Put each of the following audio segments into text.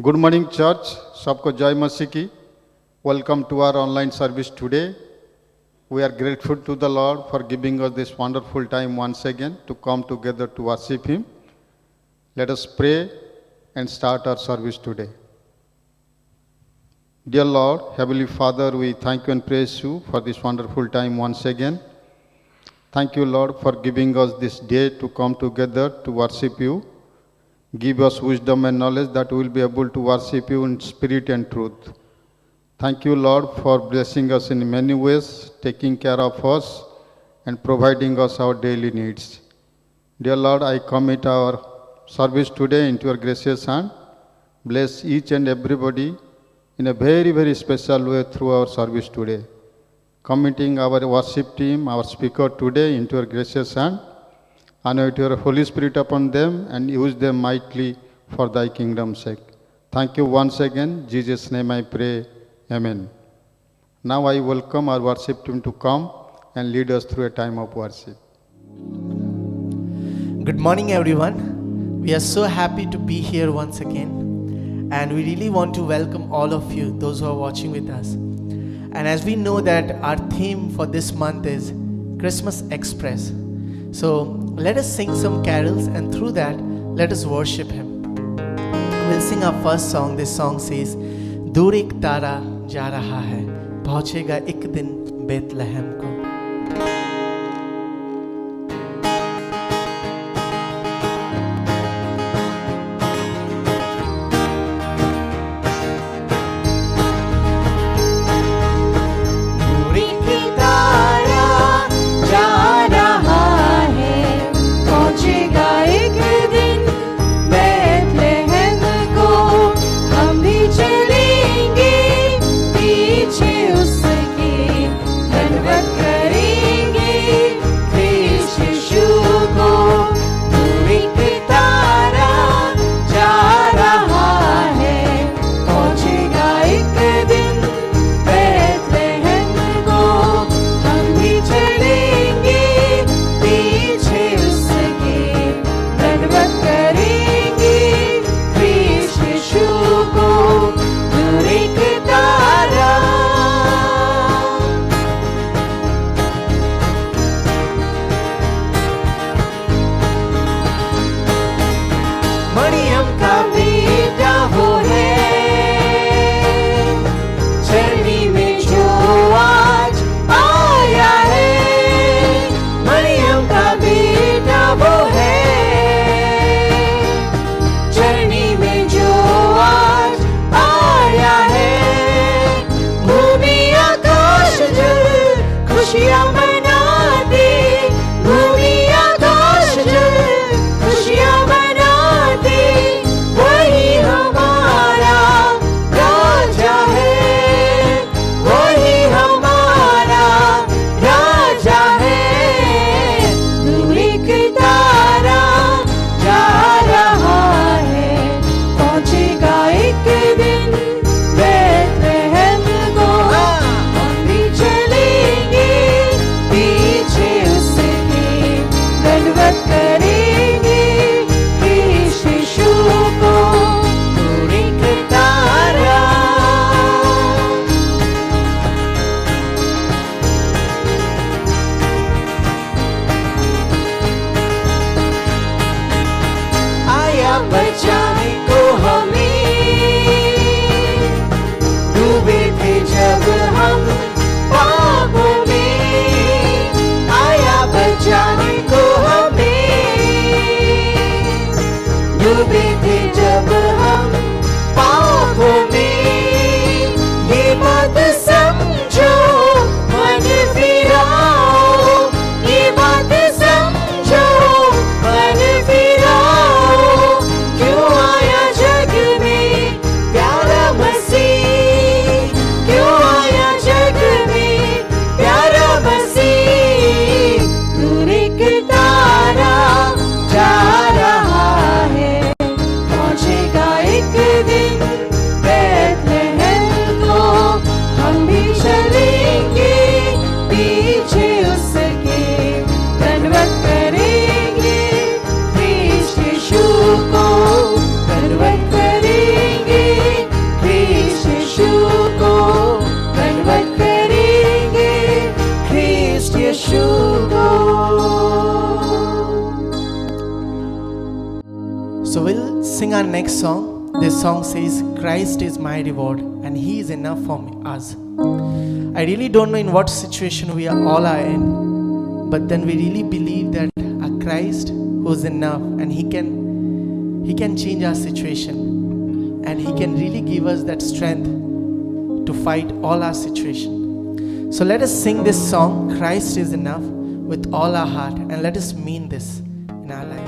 Good morning, church. सबको जय मसीह की. Welcome to our online service today. We are grateful to the Lord for giving us this wonderful time once again to come together to worship Him. Let us pray and start our service today. Dear Lord, Heavenly Father, we thank you and praise you for this wonderful time once again. Thank you, Lord, for giving us this day to come together to worship you. Give us wisdom and knowledge that we will be able to worship you in spirit and truth. Thank you, Lord, for blessing us in many ways, taking care of us, and providing us our daily needs. Dear Lord, I commit our service today into your gracious hand. Bless each and everybody in a very, very special way through our service today. Committing our worship team, our speaker today into your gracious hand. Anoint your Holy Spirit upon them and use them mightily for thy kingdom's sake. Thank you once again. In Jesus' name I pray. Amen. Now I welcome our worship team to come and lead us through a time of worship. Good morning, everyone. We are so happy to be here once again. And we really want to welcome all of you, those who are watching with us. And as we know that our theme for this month is Christmas Express. So let us sing some carols, and through that, let us worship Him. We'll sing our first song. This song says, दूर एक तारा जा रहा है, पहुंचेगा एक दिन बेतलहम को. चरनी में जो आज आया है, So we'll sing our next song. This song says, Christ is my reward and He is enough for us. I really don't know in what situation we all are in, but then we really believe that a Christ who is enough, and He can change our situation, and He can really give us that strength to fight all our situation. So let us sing this song, Christ is enough, with all our heart, and let us mean this in our life.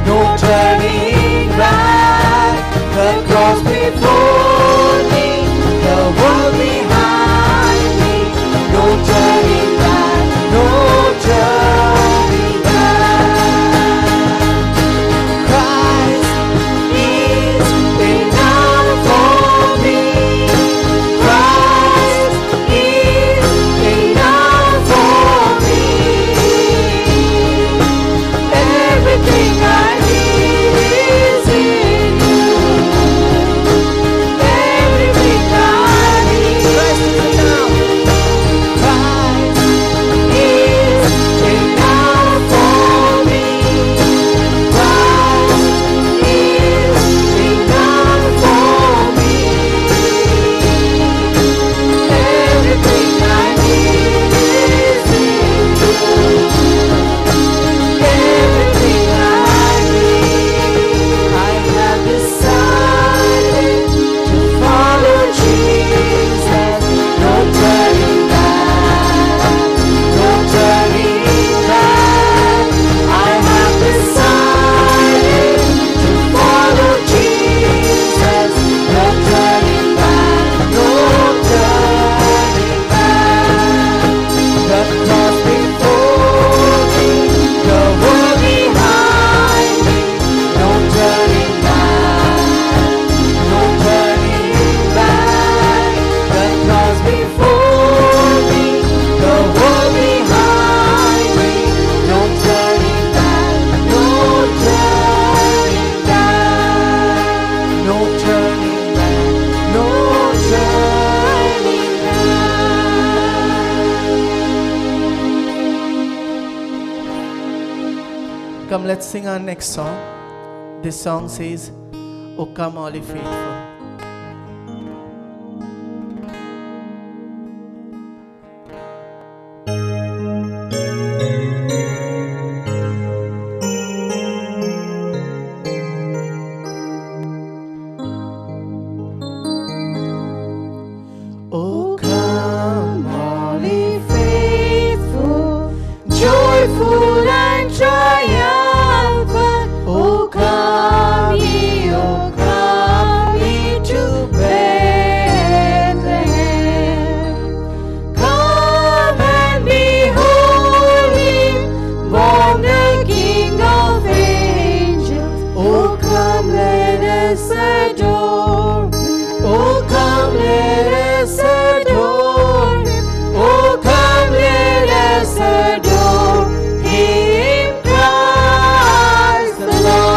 No Come, let's sing our next song. This song says, O come all ye faithful. O come all ye faithful, joyful and triumphant. O come ye to Bethlehem. Come and behold him, born the King of angels. O come, let us adore him. O come, let us adore him. O come, let us adore him, Christ the Lord.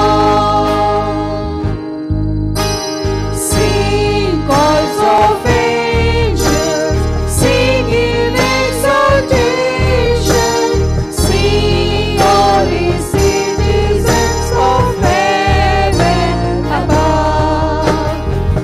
Sing, chords of angels, sing in exaltation. Sing, all ye citizens of heaven above.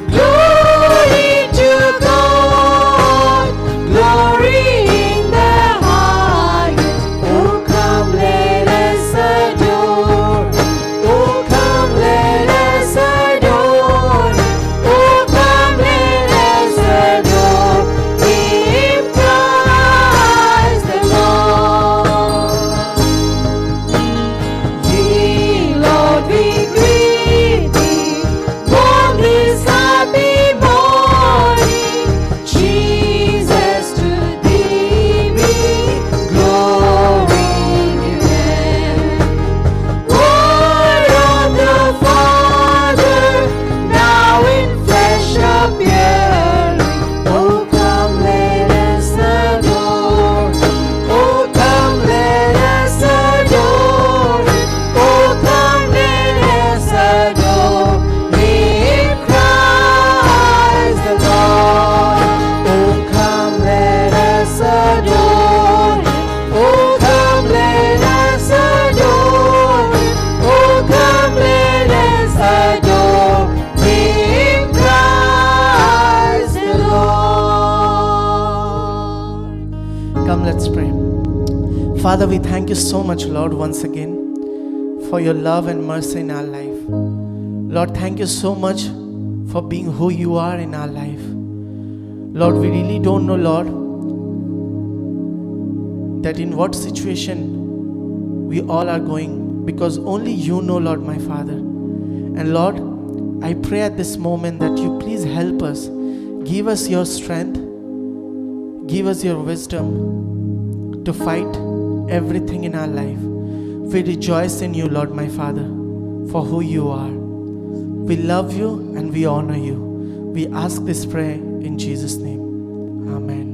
Glory to God, glory in the highest. Oh, come, let us adore him. Oh, come, let us adore him. Oh, come, let us adore him, Christ the Lord. Ye Lord, we greet thee, on this happy morning. Jesus, to thee be glory given. Word of the Father, now in flesh appearing. Oh, come, let us adore him. Oh, come, let us adore him. Oh, come, let us adore him, Christ the Lord. Oh, come, let us adore him. Oh, come, let us adore him. Oh, come, let us adore him, Christ the Lord. Come, let's pray. Father, we thank you so much, Lord, once again for your love and mercy in our life. Lord, thank you so much for being who you are in our life. Lord, we really don't know, Lord, that in what situation we all are going, because only you know, Lord, my Father. And Lord, I pray at this moment that you please help us. Give us your strength. Give us your wisdom to fight everything in our life. We rejoice in you, Lord, my Father, for who you are. We love you and we honor you. We ask this prayer in Jesus' name. Amen.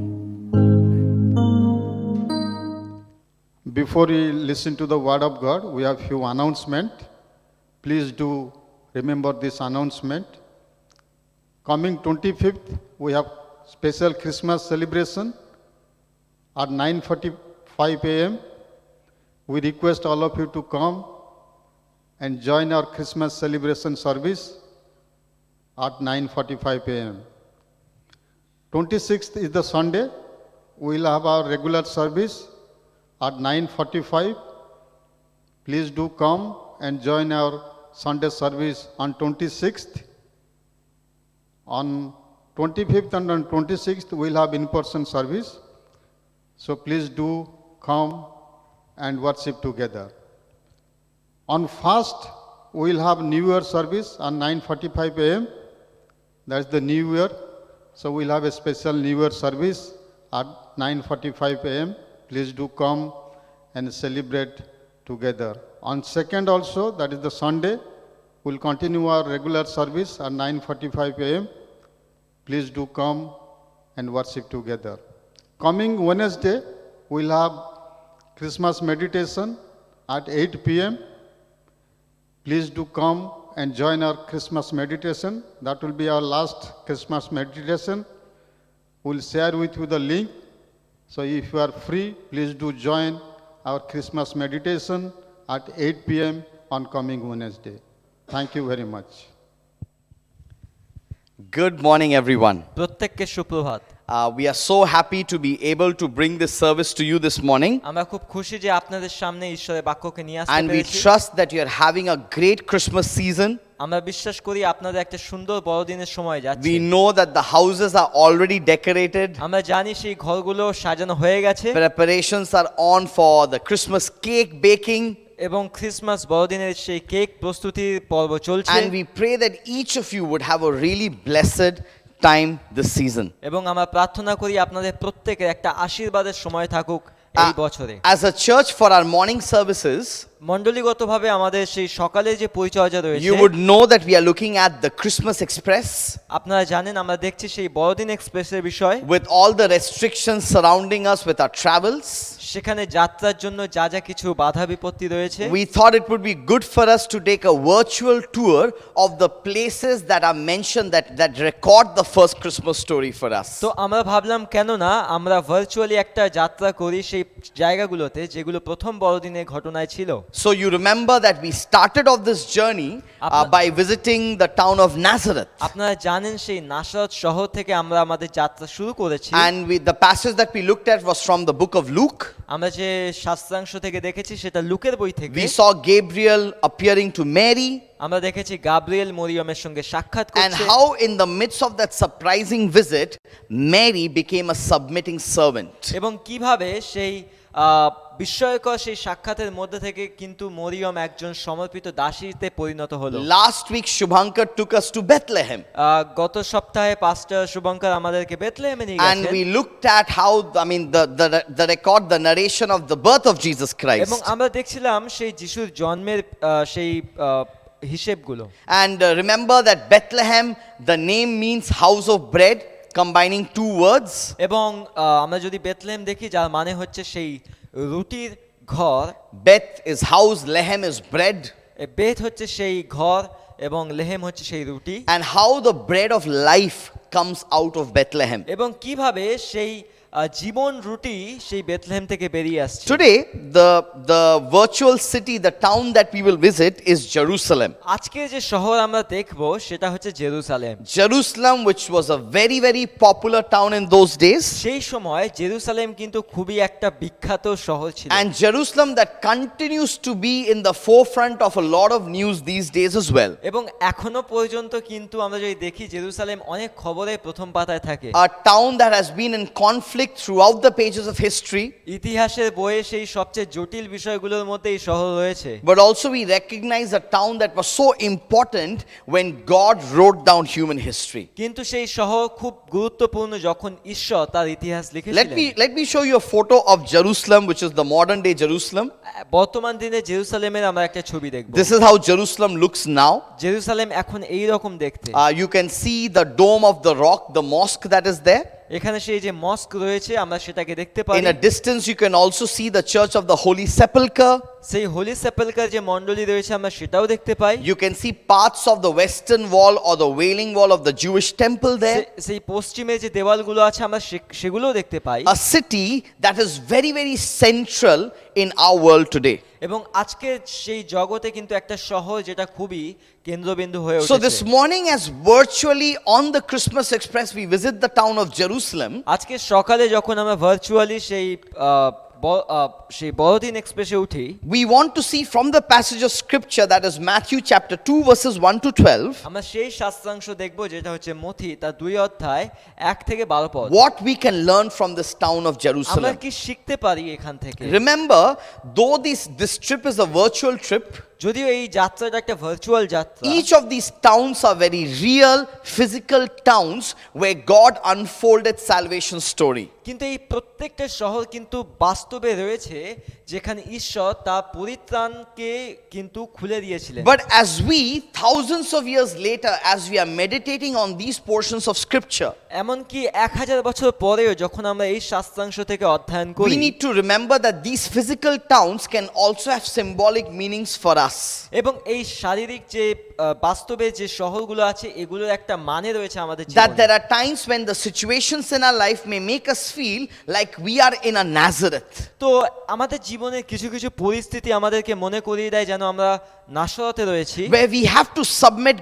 Before we listen to the word of God, we have few announcement. Please do remember this announcement. Coming 25th, we have special Christmas celebration at 9:45 a.m. We request all of you to come and join our Christmas celebration service at 9:45 a.m. 26th is the Sunday. We will have our regular service at 9:45. Please do come and join our Sunday service on 26th. On 25th and on 26th, we will have in-person service. So please do come and worship together. On first, we will have New Year service on 9:45 a.m. That's the New Year. So we'll have a special New Year service at 9:45 a.m. Please do come and celebrate together. On second also, that is the Sunday, we'll continue our regular service at 9:45 a.m. Please do come and worship together. Coming Wednesday, we'll have Christmas meditation at 8 p.m. Please do come and join our Christmas meditation. That will be our last Christmas meditation. We'll share with you the link. So if you are free, please do join our Christmas meditation at 8 p.m. on coming Wednesday. Thank you very much. Good morning, everyone. প্রত্যেককে সুপ্রভাত। We are so happy to be able to bring this service to you this morning. আমরা খুব খুশি যে আপনাদের সামনে ঈশ্বরের বাক্যকে নিয়ে আসতে And we পেরেছি। trust that you are having a great Christmas season. আমরা বিশ্বাস করি আপনাদের একটা সুন্দর বড়দিনের সময় যাচ্ছে। We know that the houses are already decorated. আমরা জানি সেই ঘরগুলো সাজানো হয়ে গেছে Preparations are on for the Christmas cake baking. এবং ক্রিসমাস বড়দিনের সেই কেক প্রস্তুতির পর্ব চলছে। And we pray that each of you would have a really blessed time this season. এবং আমরা প্রার্থনা করি আপনাদের প্রত্যেকের একটা আশীর্বাদের সময় থাকুক এই বছরে। As a church, for our morning services, মণ্ডলীগতভাবে আমাদের সেই সকালে যে পরিচর্যা রয়েছে, you would know that we are looking at the Christmas Express আপনারা জানেন আমরা দেখছি সেই বড়দিন এক্সপ্রেসের বিষয়। with all the restrictions surrounding us with our travels. সেখানে যাত্রার জন্য যা যা কিছু বাধা বিপত্তি রয়েছে, We thought it would be good for us to take a virtual tour of the places that are mentioned that record the first Christmas story for us. তো আমরা ভাবলাম কেন না আমরা ভার্চুয়ালি একটা যাত্রা করি সেই জায়গাগুলোতে যেগুলো প্রথম বড়দিনের ঘটনায় ছিল। So you remember that we started off this journey by visiting the town of Nazareth. আপনারা জানেন সেই নাসরত শহর থেকে আমরা আমাদের যাত্রা শুরু করেছি। And the passage that we looked at was from the book of Luke. আমরা যে শাস্ত্রাংশ থেকে দেখেছি সেটা লুকের বই থেকে। We saw Gabriel appearing to Mary. আমরা দেখেছি গাব্রিয়েল মরিয়মের সঙ্গে সাক্ষাৎ And করছে how in the midst of that surprising visit, Mary became a submitting servant. এবং কিভাবে সেই বিস্ময়কর সেই সাক্ষাতের মধ্যে থেকে কিন্তু মরিয়ম একজন সমর্পিত দাসীতে পরিণত হলো। Last week, Shubhankar took us to Bethlehem. গত সপ্তাহে পাস্টার শুভঙ্কর আমাদেরকে বেথলেহেমে নিয়ে And গেছেন we looked at how, the record, the narration of the birth of Jesus Christ. এবং আমরা দেখছিলাম সেই যিশুর জন্মের সেই হিসেবগুলো। And remember that Bethlehem, the name means house of bread, combining two words. এবং আমরা যদি বেথলেহেম দেখি যার মানে হচ্ছে সেই রুটির ঘর। Beth is house, Lehem is bread. Bathe হচ্ছে সেই ঘর এবং লেহেম হচ্ছে সেই রুটি। And how the bread of life comes out of Bethlehem. এবং কিভাবে সেই জীবন রুটি সেই বেথলেহেম থেকে বেরিয়ে আসছে। Today, the virtual city, the town that we will visit is Jerusalem. আজকে যে শহর আমরা দেখব সেটা হচ্ছে Jerusalem. Jerusalem, which was a very, very popular town in those days. সেই সময় জেরুসালেম কিন্তু খুবই একটা বিখ্যাত শহর ছিল। And Jerusalem that continues to be in the forefront of a lot of news these days as well. এবং এখনো পর্যন্ত কিন্তু আমরা যদি দেখি জেরুসালেম অনেক খবরে প্রথম পাতায় থাকে। A town that has been in conflict throughout the pages of history. ইতিহাসের বইয়ে সেই সবচেয়ে জটিল বিষয়গুলোর মধ্যে এই শহর রয়েছে। But also we recognize a town that was so important when God wrote down human history. কিন্তু সেই শহর খুব গুরুত্বপূর্ণ যখন ঈশ্বর তার ইতিহাস লিখেছিলেন। Let me show you a photo of Jerusalem, which is the modern day Jerusalem. বর্তমান দিনে জেরুসালেমের আমরা একটা ছবি দেখব। This is how Jerusalem looks now. Jerusalem এখন এই রকম দেখতে। You can see the dome of the rock, the mosque that is there. এখানে সেই যে মস্ক রয়েছে আমরা সেটাকে দেখতে পারি। In a distance you can also see the church of the Holy Sepulchre. সেই হোলি সেপেলকার যে মণ্ডলী রয়েছে আমরা সেটাও দেখতে পাই। You can see parts of the western wall or the wailing wall of the Jewish temple there. সেই পশ্চিমে যে দেওয়ালগুলো আছে আমরা সেগুলোও দেখতে পাই। A city that is very, very central in our world today. এবং আজকে সেই জগতে কিন্তু একটা শহর যেটা খুবই কেন্দ্রবিন্দু হয়ে So উঠেছে। this morning, as virtually on the Christmas Express we visit the town of Jerusalem, আজকে সকালে যখন আমরা ভার্চুয়ালি সেই সেই বড়দিন এক্সপ্রেসে উঠি, we want to see from the passage of scripture that is Matthew chapter 2 verses 1 to 12, আমরা সেই শাস্ত্রাংশ দেখব যেটা হচ্ছে মথি তার 2 অধ্যায় 1 থেকে 12 পদ। what we can learn from this town of আমরা Jerusalem. কি শিখতে পারি এখান থেকে? Remember, though this trip is a virtual trip, যদিও এই যাত্রাটা একটা ভার্চুয়াল যাত্রা, each of these towns are very real, physical towns where God unfolded salvation story. কিন্তু এই প্রত্যেকটা শহর কিন্তু বাস্তবে রয়েছে যেখানে ঈশ্বর তার পরিত্রাণকে কিন্তু খুলে দিয়েছিলেন। But as we, thousands of years later, as we are meditating on these portions of scripture, এমনকি 1000 বছর পরেও যখন আমরা এই শাস্ত্রাংশ থেকে অধ্যয়ন we করি, need to remember that these physical towns can also have symbolic meanings for us. এবং এই শারীরিক যে বাস্তবে যে শহরগুলো আছে এগুলোর একটা মানে রয়েছে আমাদের That জীবনে। there are times when the situations in our life may make us feel like we are in a Nazareth. তো আমাদের জীবনের কিছু কিছু পরিস্থিতি আমাদেরকে মনে করিয়ে দেয় যেন আমরা নাসরতে রয়েছি, Where we have to submit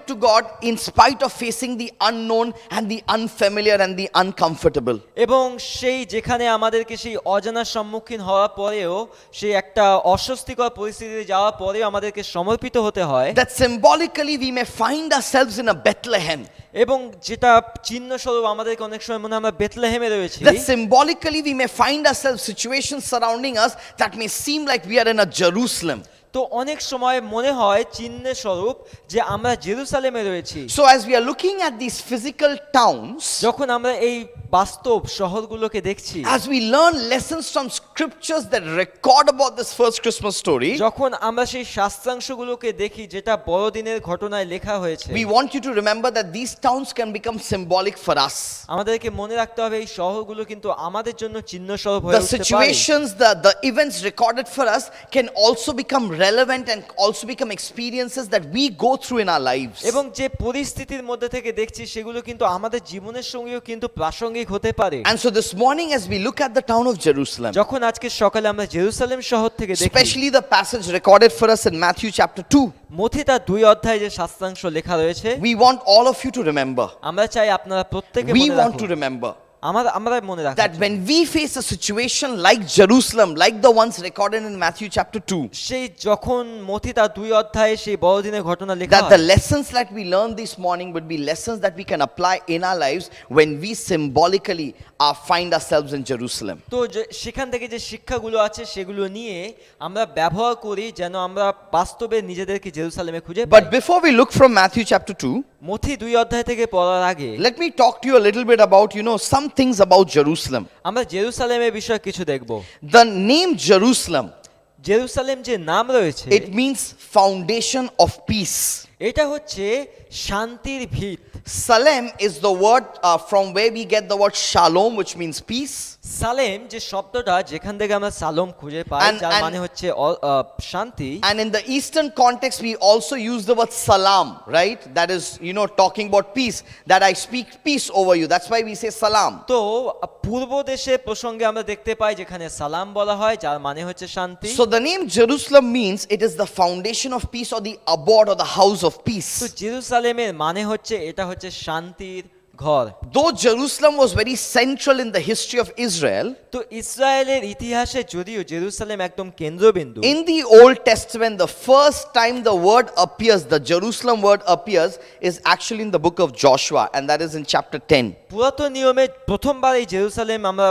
to God in spite of facing the unknown and the unfamiliar and the uncomfortable. এবং সেই যেখানে আমাদেরকে সেই অজানার সম্মুখীন হওয়ার পরেও সেই একটা অস্বস্তিকর পরিস্থিতিতে যাওয়ার পরেও আমাদেরকে সমর্পিত হতে হয়, That symbolically we may find ourselves in a Bethlehem. এবং যেটা চিহ্ন স্বরূপ আমাদেরকে অনেক সময় মনে হয় আমরা বেথলেহেমে রয়েছি, That symbolically we may find ourselves situations surrounding us that may seem like we are in a Jerusalem. তো অনেক সময় মনে হয় চিহ্নের স্বরূপ যে আমরা জেরুসালেমে রয়েছি। So as we are looking at these physical towns, যখন আমরা এই বাস্তব শহরগুলোকে দেখছি, as we learn lessons from scriptures that record about this first Christmas story, যখন আমরা সেই শাস্ত্রাংশগুলোকে দেখি যেটা বড়দিনের ঘটনায় লেখা হয়েছে, we want you to remember that these towns can become symbolic for us. আমাদেরকে মনে রাখতে হবে এই শহরগুলো কিন্তু আমাদের জন্য চিহ্ন স্বরূপ হয়ে The উঠতে পারে। situations, the events recorded for us can also become relevant and also become experiences that we go through in our lives. এবং যে পরিস্থিতির মধ্যে থেকে দেখছি সেগুলো কিন্তু আমাদের জীবনের সঙ্গেও কিন্তু প্রাসঙ্গিক হতে পারে। And so this morning as we look at the town of Jerusalem, যখন আজকে সকালে আমরা জেরুসালেম শহর থেকে দেখি, especially the passage recorded for us in Matthew chapter 2, মথি তার 2 অধ্যায়ে যে শাস্ত্রাংশ লেখা রয়েছে, we want all of you to remember. আমরা চাই আপনারা প্রত্যেকে We মনে want to রাখুন, remember আমরা মনে রাখি that when we face a situation like Jerusalem, like the ones recorded in Matthew chapter 2, সেই যখন মথি তার 2 অধ্যায়ে সেই বড়দিনের ঘটনা লেখা that the হয়, lessons that we learned this morning would be lessons that we can apply in our lives when we symbolically find ourselves in Jerusalem. তো সেখান থেকে যে শিক্ষাগুলো আছে সেগুলো নিয়ে আমরা ব্যবহার করি যেন আমরা বাস্তবে নিজেদেরকে জেরুসালেমে খুঁজে পাই। But before we look from Matthew chapter 2, মথি 2 অধ্যায় থেকে পড়ার আগে let me talk to you a little bit about, some things about Jerusalem. আমরা জেরুসালেমের বিষয়ে কিছু দেখব। The name Jerusalem, জেরুসালেম যে নাম রয়েছে it means foundation of peace. এটা হচ্ছে শান্তির ভিত। Salem is the word from where we get the word shalom, which means peace. Salem যে শব্দটা যেখান থেকে আমরা সালোম খুঁজে পাই, যার And- মানে হচ্ছে শান্তি। And in the Eastern context, we also use the word salam, right? That is, talking about peace, that I speak peace over you. That's why we say salam. তো পূর্ব দেশে প্রসঙ্গে আমরা দেখতে পাই যেখানে সালাম বলা হয়, যার মানে হচ্ছে শান্তি। So the name Jerusalem means it is the foundation of peace or the abode or the house of তো peace. জেরুসালেমের মানে হচ্ছে এটা হচ্ছে শান্তির ঘর। Though Jerusalem was very central in the history of Israel, তো ইসরায়েলের ইতিহাসে যদিও জেরুসালেম একদম কেন্দ্রবিন্দু, in the Old Testament, the first time the word appears, the Jerusalem word appears, is actually in the book of Joshua, and that is in chapter 10. পুরাতন নিয়মে প্রথমবার এই জেরুসালেম আমরা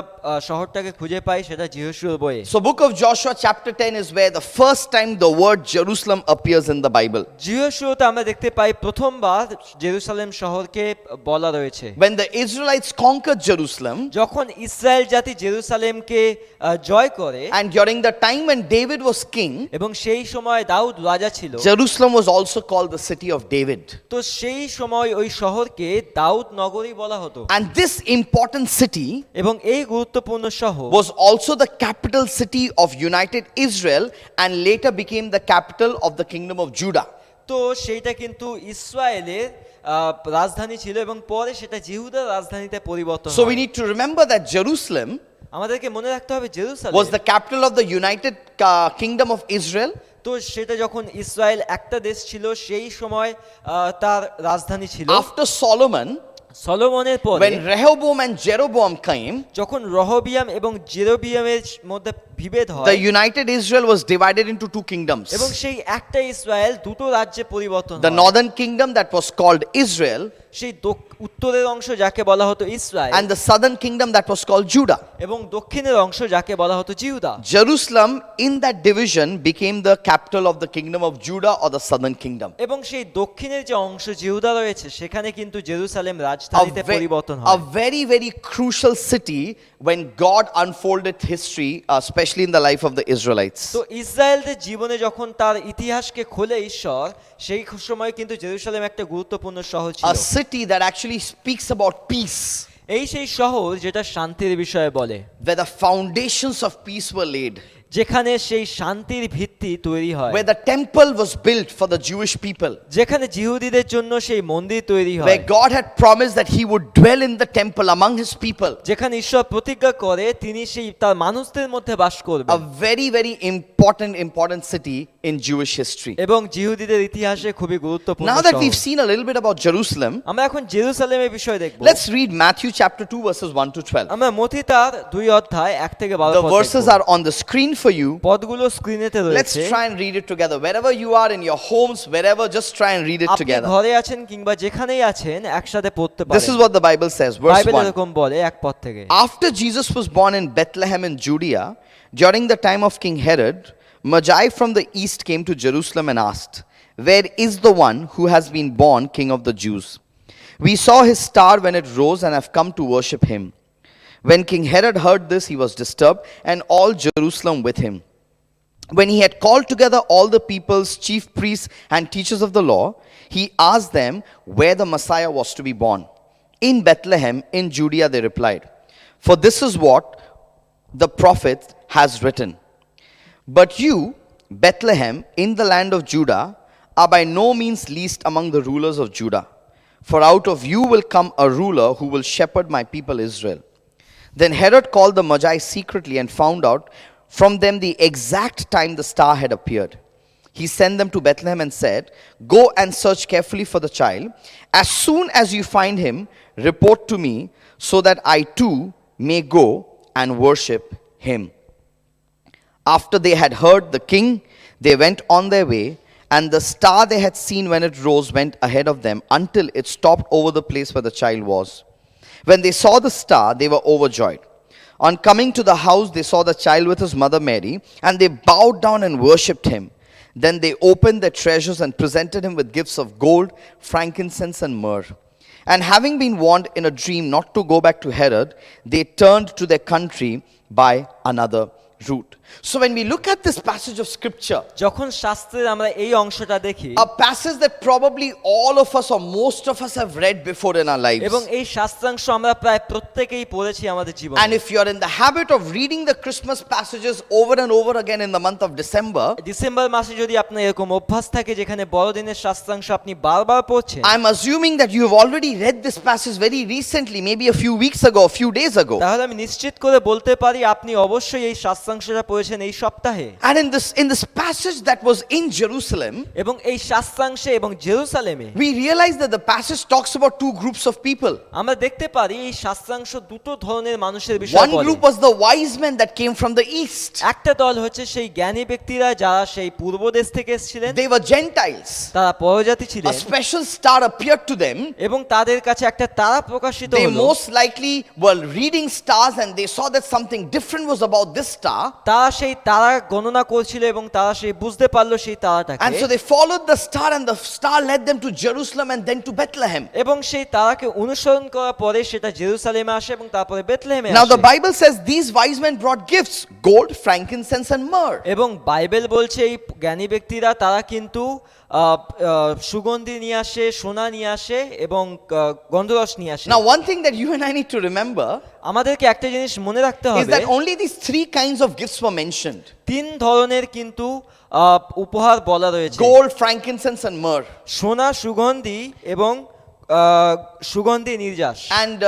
শহরটাকে খুঁজে পাই, সেটা জিহোশুয়ার বইয়ে। So book of Joshua chapter 10 is where the first time the word Jerusalem appears in the Bible. জিহোশুয়াতে আমরা দেখতে পাই প্রথমবার জেরুসালেম শহরকে বলা রয়েছে। When the Israelites conquered Jerusalem, যখন ইসরায়েল জাতি জেরুসালেমকে জয় করে, and during the time when David was king, এবং সেই সময় দাউদ রাজা ছিল, Jerusalem was also called the city of David. তো সেই সময় ওই শহরকে দাউদ নগরী বলা হতো। And this important city এবং এই গুরুত্বপূর্ণ শহর was also the capital city of United Israel and later became the capital of the kingdom of Judah. তো সেইটা কিন্তু ইসরায়েলের রাজধানী ছিল এবং পরে সেটা জিহুদার রাজধানীতে পরিবর্তন So হয়। we need to remember that Jerusalem আমাদেরকে মনে রাখতে হবে Jerusalem was the capital of the United Kingdom of Israel. তো সেটা যখন ইসরায়েল একটা দেশ ছিল সেই সময় তার রাজধানী ছিল। After Solomon, সলোমনের পরে when Rehoboam and Jeroboam came, যখন রহবিয়াম এবং জেরোবিয়ামের মধ্যে বিভেদ the হয় United Israel was divided into two kingdoms. এবং সেই একটা ইসরায়েল দুটো রাজ্যে পরিবর্তন The হয়। northern kingdom that was called Israel সেই উত্তরের অংশ যাকে বলা হতো Israel, and the southern kingdom that was called Judah. এবং দক্ষিণের অংশ যাকে বলা হতো জিহুদা। Jerusalem in that division became the capital of the kingdom of Judah or the southern kingdom. এবং সেই দক্ষিণের যে অংশ জিহুদা রয়েছে সেখানে কিন্তু জেরুসালেম A, রাজধানীতে পরিবর্তন a হয়। very, very crucial city when God unfolded history, especially in the life of the Israelites. তো ইসরায়েলদের জীবনে যখন তার ইতিহাসকে খোলে ঈশ্বর, সেই সময় কিন্তু জেরুসালেম একটা গুরুত্বপূর্ণ শহর ছিল। A city that actually speaks about peace, এই সেই শহর যেটা শান্তির বিষয়ে বলে, where the foundations of peace were laid. যেখানে সেই শান্তির ভিত্তি তৈরি হয়, where the temple was built for the Jewish people, যেখানে জিহুদীদের জন্য সেই মন্দির তৈরি হয়, where God had promised that he would dwell in the temple among his people. যেখানে ঈশ্বর প্রতিজ্ঞা করে তিনি সেই তার মানুষদের মধ্যে বাস করবেন। A very, very important city in Jewish history. এবং জিহুদীদের ইতিহাসে খুবই গুরুত্বপূর্ণ Now that শহর। we've seen a little bit about Jerusalem, আমরা এখন জেরুসালেমের বিষয় দেখব। let's read Matthew chapter 2 verses 1 to 12. আমরা মথি তার 2 অধ্যায় 1 থেকে 12 The পদ verses দেখব। are on the screen for you. পদগুলো স্ক্রিনেতে Let's রয়েছে। try and read it together. Wherever you are in your homes, wherever, just try and read it আপনি together. ঘরে আছেন কিংবা যেখানেই আছেন একসাথে পড়তে This is পারেন। what the Bible says, verse Bible 1. এরকম বলে এক পদ থেকে। After Jesus was born in Bethlehem in Judea, during the time of King Herod, Magi from the east came to Jerusalem and asked, "Where is the one who has been born King of the Jews? We saw his star when it rose and have come to worship him." When King Herod heard this, he was disturbed, and all Jerusalem with him. When he had called together all the people's chief priests and teachers of the law, he asked them where the Messiah was to be born. "In Bethlehem, in Judea," they replied. "For this is what the prophet has written. But you, Bethlehem, in the land of Judah, are by no means least among the rulers of Judah. For out of you will come a ruler who will shepherd my people Israel." Then Herod called the Magi secretly and found out from them the exact time the star had appeared. He sent them to Bethlehem and said, "Go and search carefully for the child. As soon as you find him, report to me, so that I too may go and worship him." After they had heard the king, they went on their way, and the star they had seen when it rose went ahead of them until it stopped over the place where the child was. When they saw the star, they were overjoyed. On coming to the house, they saw the child with his mother Mary, and they bowed down and worshipped him. Then they opened their treasures and presented him with gifts of gold, frankincense, and myrrh. And having been warned in a dream not to go back to Herod, they turned to their country by another route. So when we look at this passage of scripture, যখন শাস্ত্রের আমরা এই অংশটা দেখি, a passage that probably all of us or most of us have read before in our lives. এবং এই শাস্ত্রাংশ আমরা প্রায় প্রত্যেকেই পড়েছি আমাদের জীবনে। And if you're in the habit of reading the Christmas passages over and over again in the month of December, December মাসে যদি আপনার এরকম অভ্যাস থাকে যেখানে বড়দিনের শাস্ত্রাংশ আপনি বারবার পড়ছেন, I'm assuming that you have already read this passage very recently, maybe a few weeks ago, a few days ago. তাহলে আমি নিশ্চিত করে বলতে পারি আপনি অবশ্যই এই শাস্ত্রাংশটা পড়েছেন এই সপ্তাহে। And in this passage that was in Jerusalem, এবং এই শাস্ত্রাংশে এবং জেরুসালেমে we realize that the passage talks about two groups of people. আমরা দেখতে পারি এই শাস্ত্রাংশ দুটো ধরনের মানুষের বিষয়ে One বলে। group was the wise men that came from the east. একটা দল হচ্ছে সেই জ্ঞানী ব্যক্তিরা যারা সেই পূর্ব দেশ থেকে এসেছিলেন, They were Gentiles. তারা পরজাতি A ছিলেন special star appeared to them. এবং তাদের কাছে একটা তারা প্রকাশিত They হলো। most likely were reading stars and they saw that something different was about this star. তারা সেই তারা গণনা করছিল এবং তারা সেই বুঝতে পারলো সেই তারাটাকে, And so they followed the star, and the star led them to Jerusalem and then to Bethlehem. এবং সেই তারাকে অনুসরণ করার পরে সেটা জেরুসালেমে আসে এবং তারপরে বেথলেহেমে Now the আসে। Bible says these wise men brought gifts: gold, frankincense, and myrrh. এবং বাইবেল বলছে এই জ্ঞানী ব্যক্তিরা তারা কিন্তু সুগন্ধি নিয়ে আসে, সোনা নিয়ে আসে এবং গন্ধরস নিয়ে আসে। Now one thing that you and I need to remember আমাদেরকে একটা জিনিস মনে রাখতে is হবে, that only these three kinds of gifts were mentioned: তিন ধরনের কিন্তু উপহার বলা রয়েছে, gold, frankincense, and myrrh. সোনা, সুগন্ধি এবং সুগন্ধি নির্যাস। And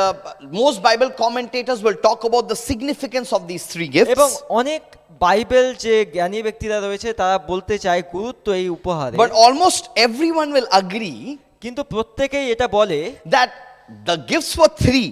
most Bible commentators will talk about the significance of these three gifts. এবং অনেক বাইবেল যে জ্ঞানী ব্যক্তিরা রয়েছে তারা বলতে চায় গুরুত্ব এই উপহারে, But almost everyone will agree কিন্তু প্রত্যেকেই এটা বলে that the gifts were three,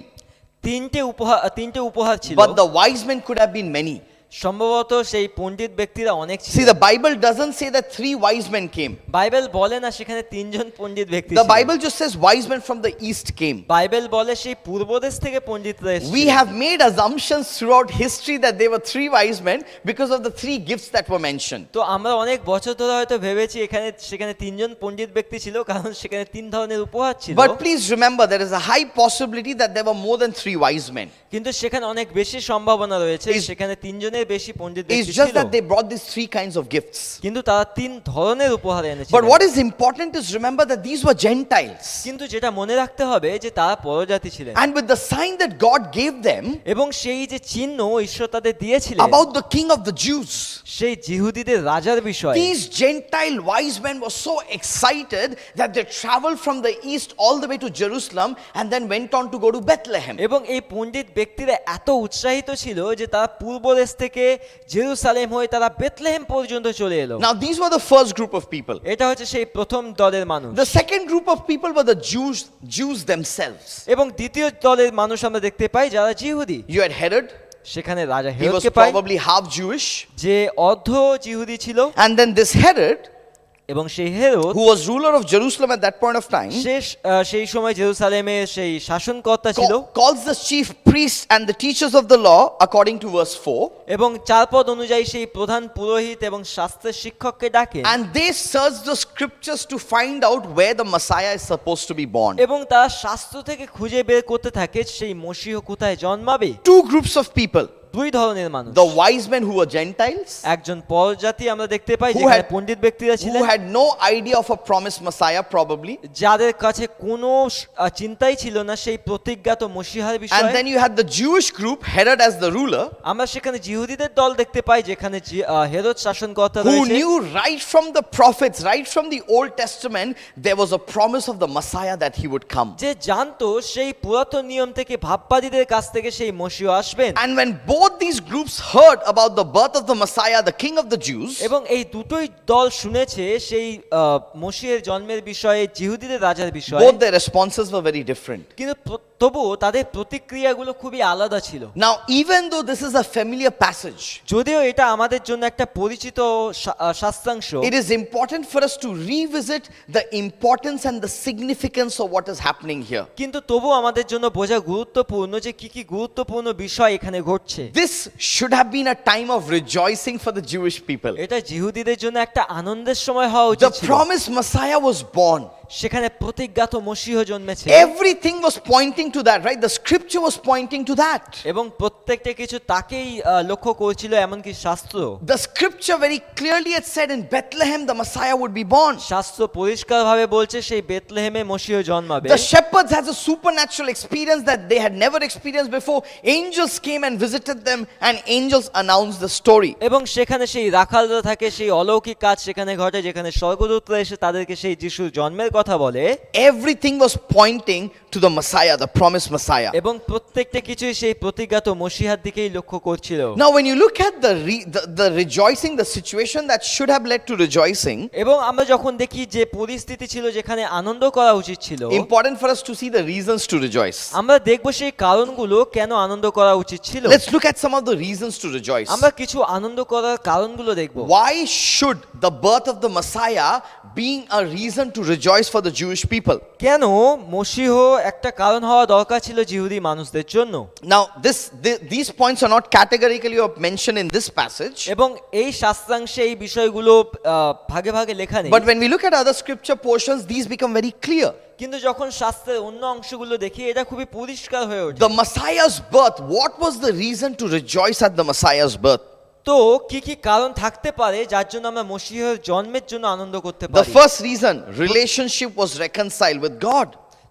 তিনটে উপহার ছিল, but the wise men could have been many. সম্ভবত সেই পণ্ডিত ব্যক্তিরা অনেক ছিল। See, the Bible doesn't say that three wise men came. Bible বলে না সেখানে তিনজন পণ্ডিত ব্যক্তি The ছিল। Bible just says wise men from the east came. Bible বলে সেই পূর্ব দেশ থেকে পণ্ডিতরা এসেছিল। We have made assumptions throughout history that there were three wise men because of the three gifts that were mentioned. তো আমরা অনেক বছর ধরে হয়তো ভেবেছি সেখানে তিনজন পণ্ডিত ব্যক্তি ছিল কারণ সেখানে তিন ধরনের উপহার ছিল। But please remember, there is a high possibility that there were more than three wise men. কিন্তু সেখানে অনেক বেশি সম্ভাবনা রয়েছে Is- সেখানে তিনজনের জনের বেশি পণ্ডিত It's ব্যক্তি just ছিল, that they brought these three kinds of gifts. কিন্তু তারা তিন ধরনের উপহার এনেছিল। But what is important is remember that these were Gentiles. কিন্তু যেটা মনে রাখতে হবে যে তারা পরজাতি ছিলেন, And with the sign that God gave them এবং সেই যে চিহ্ন ঈশ্বর তাদের দিয়েছিলেন about the king of the Jews, সেই জিহুদীদের রাজার বিষয়, these Gentile wise men were so excited that they traveled from the east all the way to Jerusalem and then went on to go to Bethlehem. এবং এই পণ্ডিত ব্যক্তিরা এত উৎসাহিত ছিল যে তারা পূর্ব দেশ থেকে জেরুসালেম হয়ে তারা বেথলেহেম পর্যন্ত চলে এলো। Now these were the first group of people. এটা হচ্ছে সেই প্রথম দলের মানুষ। The second group of people were the Jews themselves. এবং দ্বিতীয় দলের মানুষ আমরা দেখতে পাই যারা জিহুদি। You had Herod, সেখানে রাজা he was হেরোদকে pi, probably half Jewish. যে অর্ধ জিহুদি ছিল, And then this Herod, এবং সেই Herod who was ruler of Jerusalem at that point of time, সেই সময় জেরুসালেমের সেই শাসনকর্তা ছিল, calls the chief priests and the teachers of the law according to verse 4. এবং চার পদ অনুযায়ী সেই প্রধান পুরোহিত এবং শাস্ত্রের শিক্ষককে ডাকে, And they search the scriptures to find out where the Messiah is supposed to be born. এবং তারা শাস্ত্র থেকে খুঁজে বের করতে থাকে সেই মসিহ কোথায় জন্মাবে। Two groups of people. দুই ধরনের মানুষ, The wise men who were Gentiles, একজন পরজাতি আমরা দেখতে পাই Who যেখানে had- পণ্ডিত ব্যক্তিরা who ছিলেন, had no idea of a promised Messiah probably. যাদের কাছে কোনো চিন্তাই ছিল না সেই প্রতিজ্ঞাত মসিহার And বিষয়ে। then you had the Jewish group, Herod as the ruler, আমরা সেখানে জিহুদীদের দল দেখতে পাই যেখানে হেরোদ শাসনকর্তা who রয়েছে, knew right from the prophets, right from the Old Testament, there was a promise of the Messiah that he would come. যে জানতো সেই পুরাতন নিয়ম থেকে ভাববাদীদের কাছ থেকে সেই মসিহ আসবেন। And when both these groups heard about the birth of the Messiah, the King of the Jews, এবং এই দুটোই দল শুনেছে সেই মসিহের জন্মের বিষয়ে, জিহুদীদের রাজার বিষয়ে, both their responses were very different. কিন্তু তবুও তাদের প্রতিক্রিয়াগুলো খুবই আলাদা ছিল। Now, even though this is a familiar passage, যদিও এটা আমাদের জন্য একটা পরিচিত শাস্ত্রাংশ, it is important for us to revisit the importance and the significance of what is happening here. কিন্তু তবুও আমাদের জন্য বোঝা গুরুত্বপূর্ণ যে কি কি গুরুত্বপূর্ণ বিষয় এখানে ঘটছে। This should have been a time of rejoicing for the Jewish people. এটা জিহুদীদের জন্য একটা আনন্দের সময় হওয়া উচিত The ছিল। promised Messiah was born. সেখানে প্রতিজ্ঞাত মসিহ জন্মেছে, Everything was pointing to that, right? The scripture was pointing to that. এবং প্রত্যেকটা কিছু তাকেই লক্ষ্য করছিল, এমনকি শাস্ত্র। The scripture very clearly had said in Bethlehem the Messiah would be born. শাস্ত্র পরিষ্কারভাবে বলছে সেই বেথলেহেমে মসিহ জন্মাবে। The shepherds had a supernatural experience that they had never experienced before. Angels came and visited them, and angels announced the story. এবং সেখানে সেই রাখালরা থাকে, সেই অলৌকিক কাজ সেখানে ঘটে যেখানে স্বর্গদূতরা এসে তাদেরকে সেই যিশুর জন্মের কথা বলে। Everything was pointing to the Messiah, the promised Messiah. এবং প্রত্যেকটা কিছুই সেই প্রতিজ্ঞাত মসিহার দিকেই লক্ষ্য করছিল। Now, when you look at the rejoicing, the situation that should have led to rejoicing, এবং আমরা যখন দেখি যে পরিস্থিতি ছিল যেখানে আনন্দ করা উচিত ছিল, important for us to see the reasons to rejoice. আমরা দেখব সেই কারণগুলো কেন আনন্দ করা উচিত ছিল। Let's look at some of the reasons to rejoice. আমরা কিছু আনন্দ করার কারণগুলো দেখব। Why should the birth of the Messiah being a reason to rejoice for the Jewish people? কেন মসিহ একটা কারণ হওয়া দরকার ছিল জিহুদি মানুষদের জন্য। Now, these points are not categorically mentioned in this passage. এবং এই শাস্ত্রাংশে এই বিষয়গুলো ভাগে ভাগে লেখা নেই, But when we look at other scripture portions, these become very clear. কিন্তু যখন শাস্ত্রের অন্য অংশগুলো দেখি এটা খুবই পরিষ্কার হয়ে ওঠে। The Messiah's birth, what was the reason to rejoice at the Messiah's birth? তো কি কি কারণ থাকতে পারে যার জন্য আমরা মসিহের জন্মের জন্য আনন্দ করতে The পারি? first reason, relationship was reconciled with God.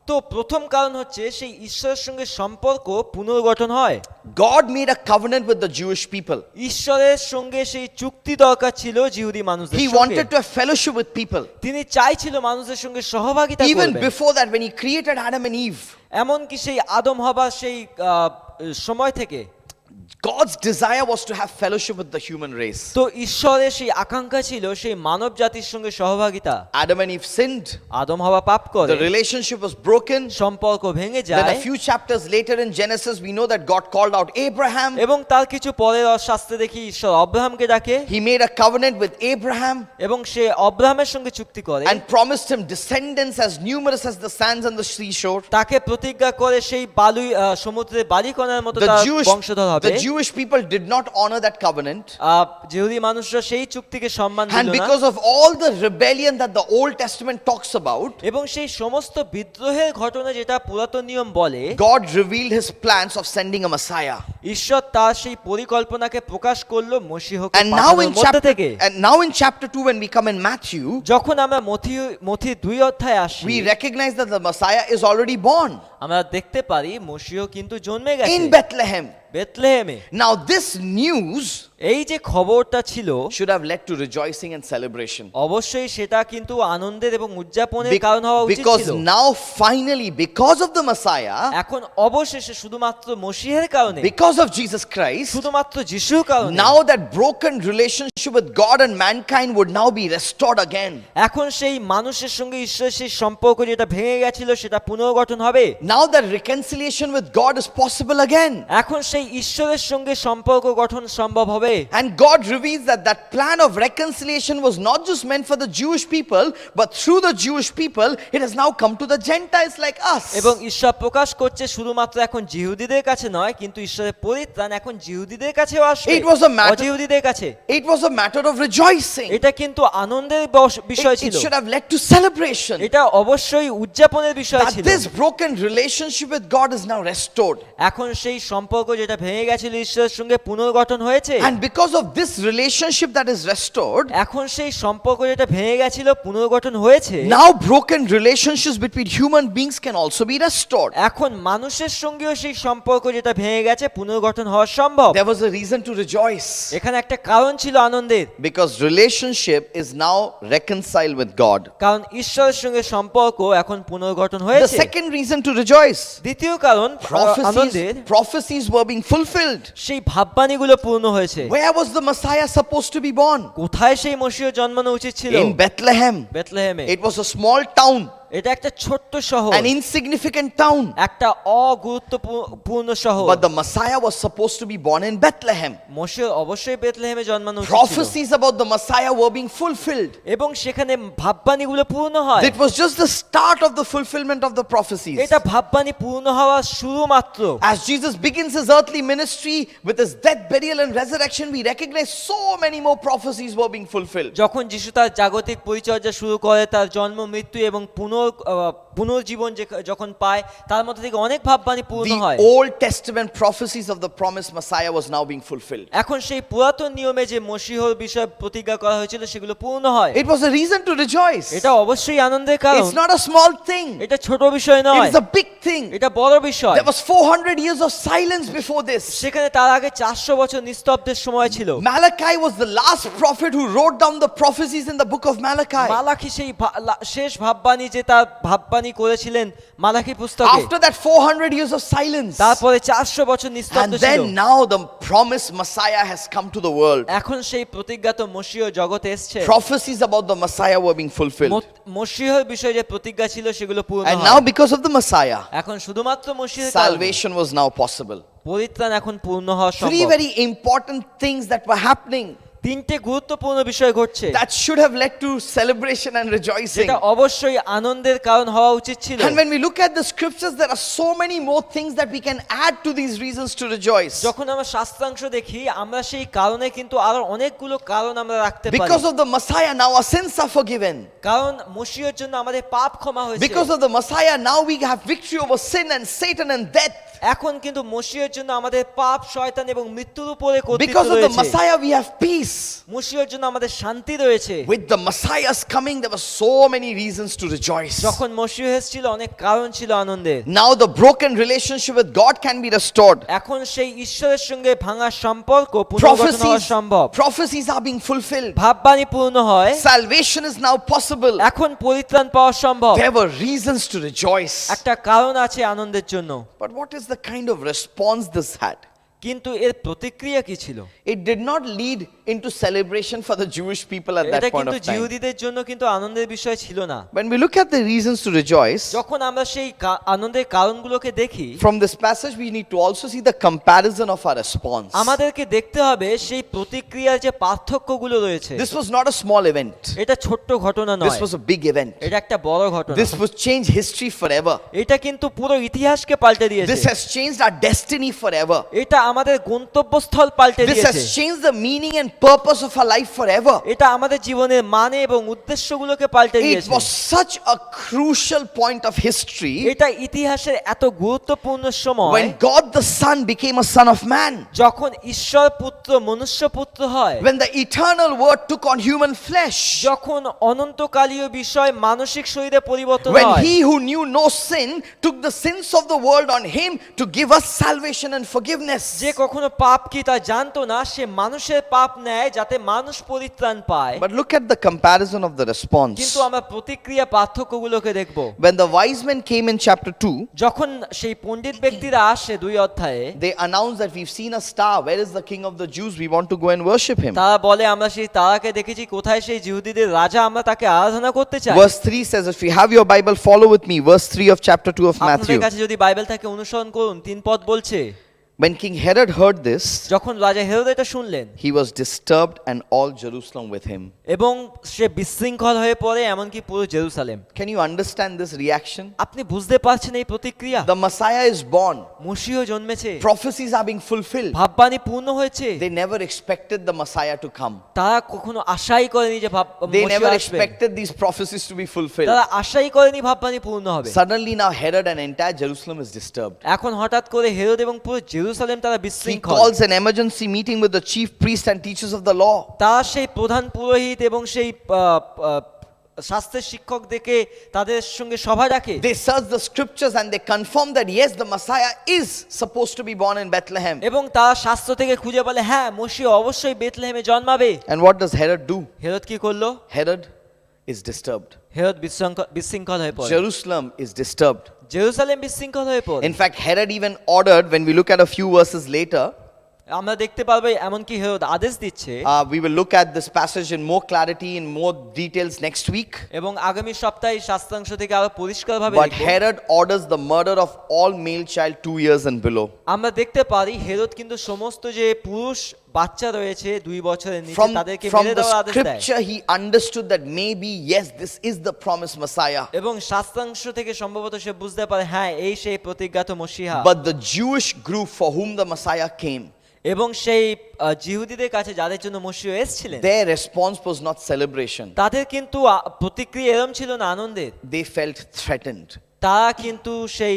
তো প্রথম কারণ হচ্ছে সেই ঈশ্বরের সঙ্গে সম্পর্ক পুনর্গঠন হয়। God made a covenant with the Jewish people. ঈশ্বরের সঙ্গে সেই চুক্তি দরকার ছিল জিহুদি মানুষদের He সঙ্গে। wanted to have fellowship with people. তিনি চাইছিল মানুষদের সঙ্গে সহভাগিতা Even করবেন। before that, when he created Adam and Eve, এমনকি সেই আদম হবার সেই সময় থেকে God's desire was to have fellowship with the human race. তো ঈশ্বরের সেই আকাঙ্ক্ষা ছিল সেই মানব জাতির সঙ্গে সহভাগিতা। Adam and Eve sinned. আদম হাওয়া পাপ করে, The relationship was broken. সম্পর্ক ভেঙে Then যায়। a few chapters later in Genesis, we know that God called out Abraham. এবং তার কিছু পরের শাস্ত্রে দেখি ঈশ্বর অব্রাহামকে ডাকে He made a covenant with Abraham এবং সে অব্রাহামের সঙ্গে চুক্তি করে and promised him descendants as numerous as the sands on the seashore. তাকে প্রতিজ্ঞা করে সেই সমুদ্রে বালিকণার মতো The তার Jewish, বংশধর হবে। the Jewish people did not honor that covenant. জিহুদি মানুষরা সেই চুক্তিকে সম্মান And দিল না because of all the rebellion that the Old Testament talks about, এবং সেই সমস্ত বিদ্রোহের ঘটনা যেটা পুরাতন নিয়ম বলে God revealed his plans of sending a Messiah. ঈশ্বর তার সেই পরিকল্পনাকে প্রকাশ করলো মশীহকে And now পাঠানোর in মধ্য থেকে chapter 2 when we come in Matthew, যখন আমরা মথি 2 অধ্যায়ে আসি we recognize that the Messiah is already born আমরা দেখতে পারি মশীহ কিন্তু জন্মে গেছে in Bethlehem. বেথলেহেমে Now this news এই যে খবরটা ছিল should have led to rejoicing and celebration. অবশ্যই সেটা কিন্তু আনন্দের এবং উদযাপনের কারণ হওয়া উচিত Because ছিল now finally, because of the Messiah, এখন অবশেষে শুধুমাত্র মশীহের কারণে because of Jesus Christ, শুধুমাত্র যিশুর কারণে now that broken relationship with God and mankind would now be restored again. এখন সেই মানুষের সঙ্গে ঈশ্বরের সেই সম্পর্ক যেটা ভেঙে গেছিল সেটা পুনর্গঠন হবে Now that reconciliation with God is possible again. এখন সেই ঈশ্বরের সঙ্গে সম্পর্ক গঠন সম্ভব হবে And God reveals that that plan of reconciliation was not just meant for the Jewish people, but through the Jewish people, it has now come to the Gentiles like us. এবং ঈশ্বর প্রকাশ করছে শুধুমাত্র এখন জিহুদীদের কাছে নয় কিন্তু ঈশ্বরের পরিত্রাণ এখন জিহুদীদের কাছেও আসবে It was a matter- অজিহুদীদের কাছে It was a matter of rejoicing. এটা কিন্তু আনন্দের বিষয় It ছিল should have led to celebration. এটা অবশ্যই উদযাপনের বিষয় That ছিল this broken relationship with God is now restored. এখন সেই সম্পর্ক যেটা ভেঙে গেছিল ঈশ্বরের সঙ্গে পুনর্গঠন হয়েছে And because of this relationship that is restored, এখন সেই সম্পর্ক যেটা ভেঙে গেছিল পুনর্গঠন হয়েছে now broken relationships between human beings can also be restored. এখন মানুষের সঙ্গেও সেই সম্পর্ক যেটা ভেঙে গেছে পুনর্গঠন হওয়া সম্ভব There was a reason to rejoice এখানে একটা কারণ ছিল আনন্দের because relationship is now reconciled with God. ঈশ্বরের সঙ্গে সম্পর্ক এখন পুনর্গঠন The হয়েছে second reason to rejoice, দ্বিতীয় কারণ আনন্দের prophecies were being fulfilled. সেই ভাববাণীগুলো পূর্ণ হয়েছে Where was the Messiah supposed to be born? কোথায় সেই মসিহ জন্মানো উচিত ছিল In Bethlehem. বেথলেহেমে It was a small town, এটা একটা ছোট্ট শহর an insignificant town. একটা অগুরুত্বপূর্ণ শহর But the Messiah was supposed to be born in Bethlehem. মসিহ অবশ্যই বেথলেহেমে জন্মানো উচিত ছিল Prophecies about the Messiah were being fulfilled. এবং সেখানে ভাববাণীগুলো পূর্ণ হয় It was just the start of the fulfillment of the prophecies. এটা ভাববাণী পূর্ণ হওয়ার শুরু মাত্র As Jesus begins his earthly ministry with his death, burial, and resurrection, we recognize so many more prophecies were being fulfilled. যখন যিশু তার জাগতিক পরিচর্যা শুরু করে তার জন্ম মৃত্যু এবং পুনর্জীবন যখন পায় তার মধ্যে থেকে অনেক ভাববাণী পূর্ণ The হয় Old Testament prophecies of the promised Messiah was now being fulfilled. এখন সেই পুরাতন নিয়মে যে মসিহর বিষয়ে প্রতিজ্ঞা করা হয়েছিল সেগুলো পূর্ণ হয় It was a reason to rejoice. এটা অবশ্যই আনন্দের কারণ It's not a small thing. এটা ছোট বিষয় It নয় is a big thing. এটা বড় বিষয় There was 400 years of silence before this. সেখানে তার আগে 400 বছর নিস্তব্ধের সময় ছিল Malachi was the last prophet who wrote down the prophecies in the book of Malachi. মালাকি সেই শেষ ভাববাণী যে তার ভাববাণী করেছিলেন মালাকি পুস্তকে After that 400 years of silence, তারপরে 400 বছর and নিস্তব্ধ ছিল then now the promised Messiah has come to the world. এখন সেই প্রতিজ্ঞাত মসিহ জগতে এসেছে Prophecies about the Messiah were being fulfilled. মসিহর বিষয়ে যে প্রতিজ্ঞা ছিল সেগুলো পূর্ণ And হয় now because of the Messiah, এখন শুধুমাত্র মসিহের কারণে salvation was now possible. পরিত্রাণ এখন পূর্ণ হওয়া Three সম্ভব very important things that were happening তিনটে গুরুত্বপূর্ণ বিষয় ঘটছে that should have led to celebration and rejoicing. যেটা অবশ্যই আনন্দের কারণ হওয়া উচিত ছিল And when we look at the scriptures, there are so many more things that we can add to these reasons to rejoice. যখন আমরা শাস্ত্রাংশ দেখি আমরা সেই কারণে কিন্তু আরো অনেকগুলো কারণ আমরা রাখতে পারি Because of the Messiah, now our sins are forgiven. কারণ মসিহের জন্য আমাদের পাপ ক্ষমা হয়েছে Because of the Messiah, now we have victory over sin and Satan and death. এখন কিন্তু মসিহের জন্য আমাদের পাপ শয়তান এবং মৃত্যুর উপরে কর্তৃত্ব Because of the রয়েছে Messiah, we have peace. মসিহের জন্য আমাদের শান্তি রয়েছে With the Messiah's coming, there were so many reasons to rejoice. যখন মসিহ এসেছিল অনেক কারণ ছিল আনন্দের Now the broken relationship with God can be restored. এখন সেই ঈশ্বরের সঙ্গে ভাঙা সম্পর্ক পুনর্গঠন হওয়া সম্ভব Prophecies are being fulfilled. ভাববাণী পূর্ণ হয় Salvation is now possible. এখন পরিত্রাণ পাওয়া সম্ভব There were reasons to rejoice. একটা কারণ আছে আনন্দের জন্য But what is the kind of response this had? কিন্তু এর প্রতিক্রিয়া কি ছিল It did not lead into celebration for the Jewish people at এটা that point কিন্তু of time. জিহুদীদের জন্য কিন্তু আনন্দের বিষয় ছিল না When we look at the reasons to rejoice, যখন আমরা সেই আনন্দের কারণগুলোকে দেখি from this passage we need to also see the comparison of our response. আমাদেরকে দেখতে হবে সেই প্রতিক্রিয়ার যে পার্থক্যগুলো রয়েছে This was not a small event. এটা ছোট্ট ঘটনা This নয় was a big event. এটা একটা বড় ঘটনা This would change history forever. এটা কিন্তু পুরো ইতিহাসকে পাল্টে দিয়েছে This has changed our destiny forever. এটা আমাদের গন্তব্যস্থল পাল্টে This দিয়েছে। has changed the meaning and purpose of our life forever. এটা আমাদের জীবনের মানে এবং উদ্দেশ্যগুলোকে পাল্টে It দিয়েছে। was such a crucial point of history এটা ইতিহাসের এত গুরুত্বপূর্ণ সময় when God the Son became a son of man. যখন ঈশ্বর পুত্র মনুষ্য পুত্র হয়, When the eternal word took on human flesh. যখন অনন্তকালীয় বিষয় মানসিক শরীরে পরিবর্তন When হয়, he who knew no sin took the sins of the world on him to give us salvation and forgiveness. যে কখনো পাপ কি তা জানতো না, সে মানুষের পাপ নেয় যাতে মানুষ পরিত্রাণ পায়। But look at the comparison of the response. কিন্তু আমরা প্রতিক্রিয়া পার্থক্যগুলোকে দেখব। When the wise men came in chapter 2, যখন সেই পণ্ডিত ব্যক্তিরা আসে 2 অধ্যায়ে, they announced that we've seen a star. Where is the king of the Jews? We want to go and worship him. তারা বলে আমরা সেই তারাকে দেখেছি, কোথায় সেই জিহুদীদের রাজা, আমরা তাকে আরাধনা করতে চাই। Verse 3 says, if you have your Bible, follow with me. Verse 3 of chapter 2 of আপনাদের Matthew. কাছে যদি বাইবেল থাকে অনুসরণ করুন। 3 পদ বলছে, When King Herod heard this, যখন রাজা হেরোদ এটা শুনলেন he was disturbed and all Jerusalem with him. এবং সে বিশৃঙ্খল হয়ে পড়ে, এমনকি পুরো Jerusalem. Can you understand this reaction? আপনি বুঝতে পারছেন এই প্রতিক্রিয়া? The Messiah is born. মসিহ জন্মেছে, Prophecies are being fulfilled. ভাববাণী পূর্ণ হয়েছে। They never expected the Messiah to come. তারা কখনো আশাই করেনি যে They মসিহ never আসবে। expected these prophecies to be fulfilled. তারা আশাই করেনি ভাববাণী পূর্ণ হবে। Suddenly now Herod and entire Jerusalem is disturbed. এখন হঠাৎ করে হেরোদ এবং পুরো জেরুসালেম তারা He বিশৃঙ্খল। calls an emergency meeting with the chief priests and teachers of the law. তারা সেই প্রধান পুরোহিত এবং সেই শাস্ত্রের শিক্ষক দেখে তাদের সঙ্গে সভা ডাকে। They search the scriptures and they confirm that yes, the Messiah is supposed to be born in Bethlehem. এবং তারা শাস্ত্র থেকে খুঁজে বলে হ্যাঁ মসিহ অবশ্যই বেথলেহেমে জন্মাবে। And what does Herod do? Herod কি করলো? Herod is disturbed. হেরোদ বিশৃঙ্খল হয়ে পড়ে। Jerusalem is disturbed. জেরুসালেম বিশৃঙ্খল হয়ে পড়ে। In fact, Herod even ordered, when we look at a few verses later, আমরা দেখতে পারবো এমনকি হেরোদ আদেশ দিচ্ছে, we will look at this passage in more clarity, in more details next week. এবং আগামী সপ্তাহে শাস্ত্রাংশ থেকে আরো পরিষ্কারভাবে But দেখব। Herod orders the murder of all male child 2 years and below. আমরা দেখতে পারি হেরোদ কিন্তু সমস্ত যে পুরুষ বাচ্চা রয়েছে 2 বছরের নিচে From তাদেরকে the মেরে দেওয়ার আদেশ দেয়। scripture, he understood that maybe, yes, this is the promised Messiah. এবং শাস্ত্রাংশ থেকে সম্ভবত সে বুঝতে পারে হ্যাঁ এই সেই প্রতিজ্ঞাত মসিহা। But the Jewish group for whom the Messiah came, এবং সেই জিহুদীদের কাছে যাদের জন্য মসিহ এসেছিলেন, their response was not celebration. তাদের কিন্তু প্রতিক্রিয়া এরম ছিল না আনন্দের। They felt threatened. তারা কিন্তু সেই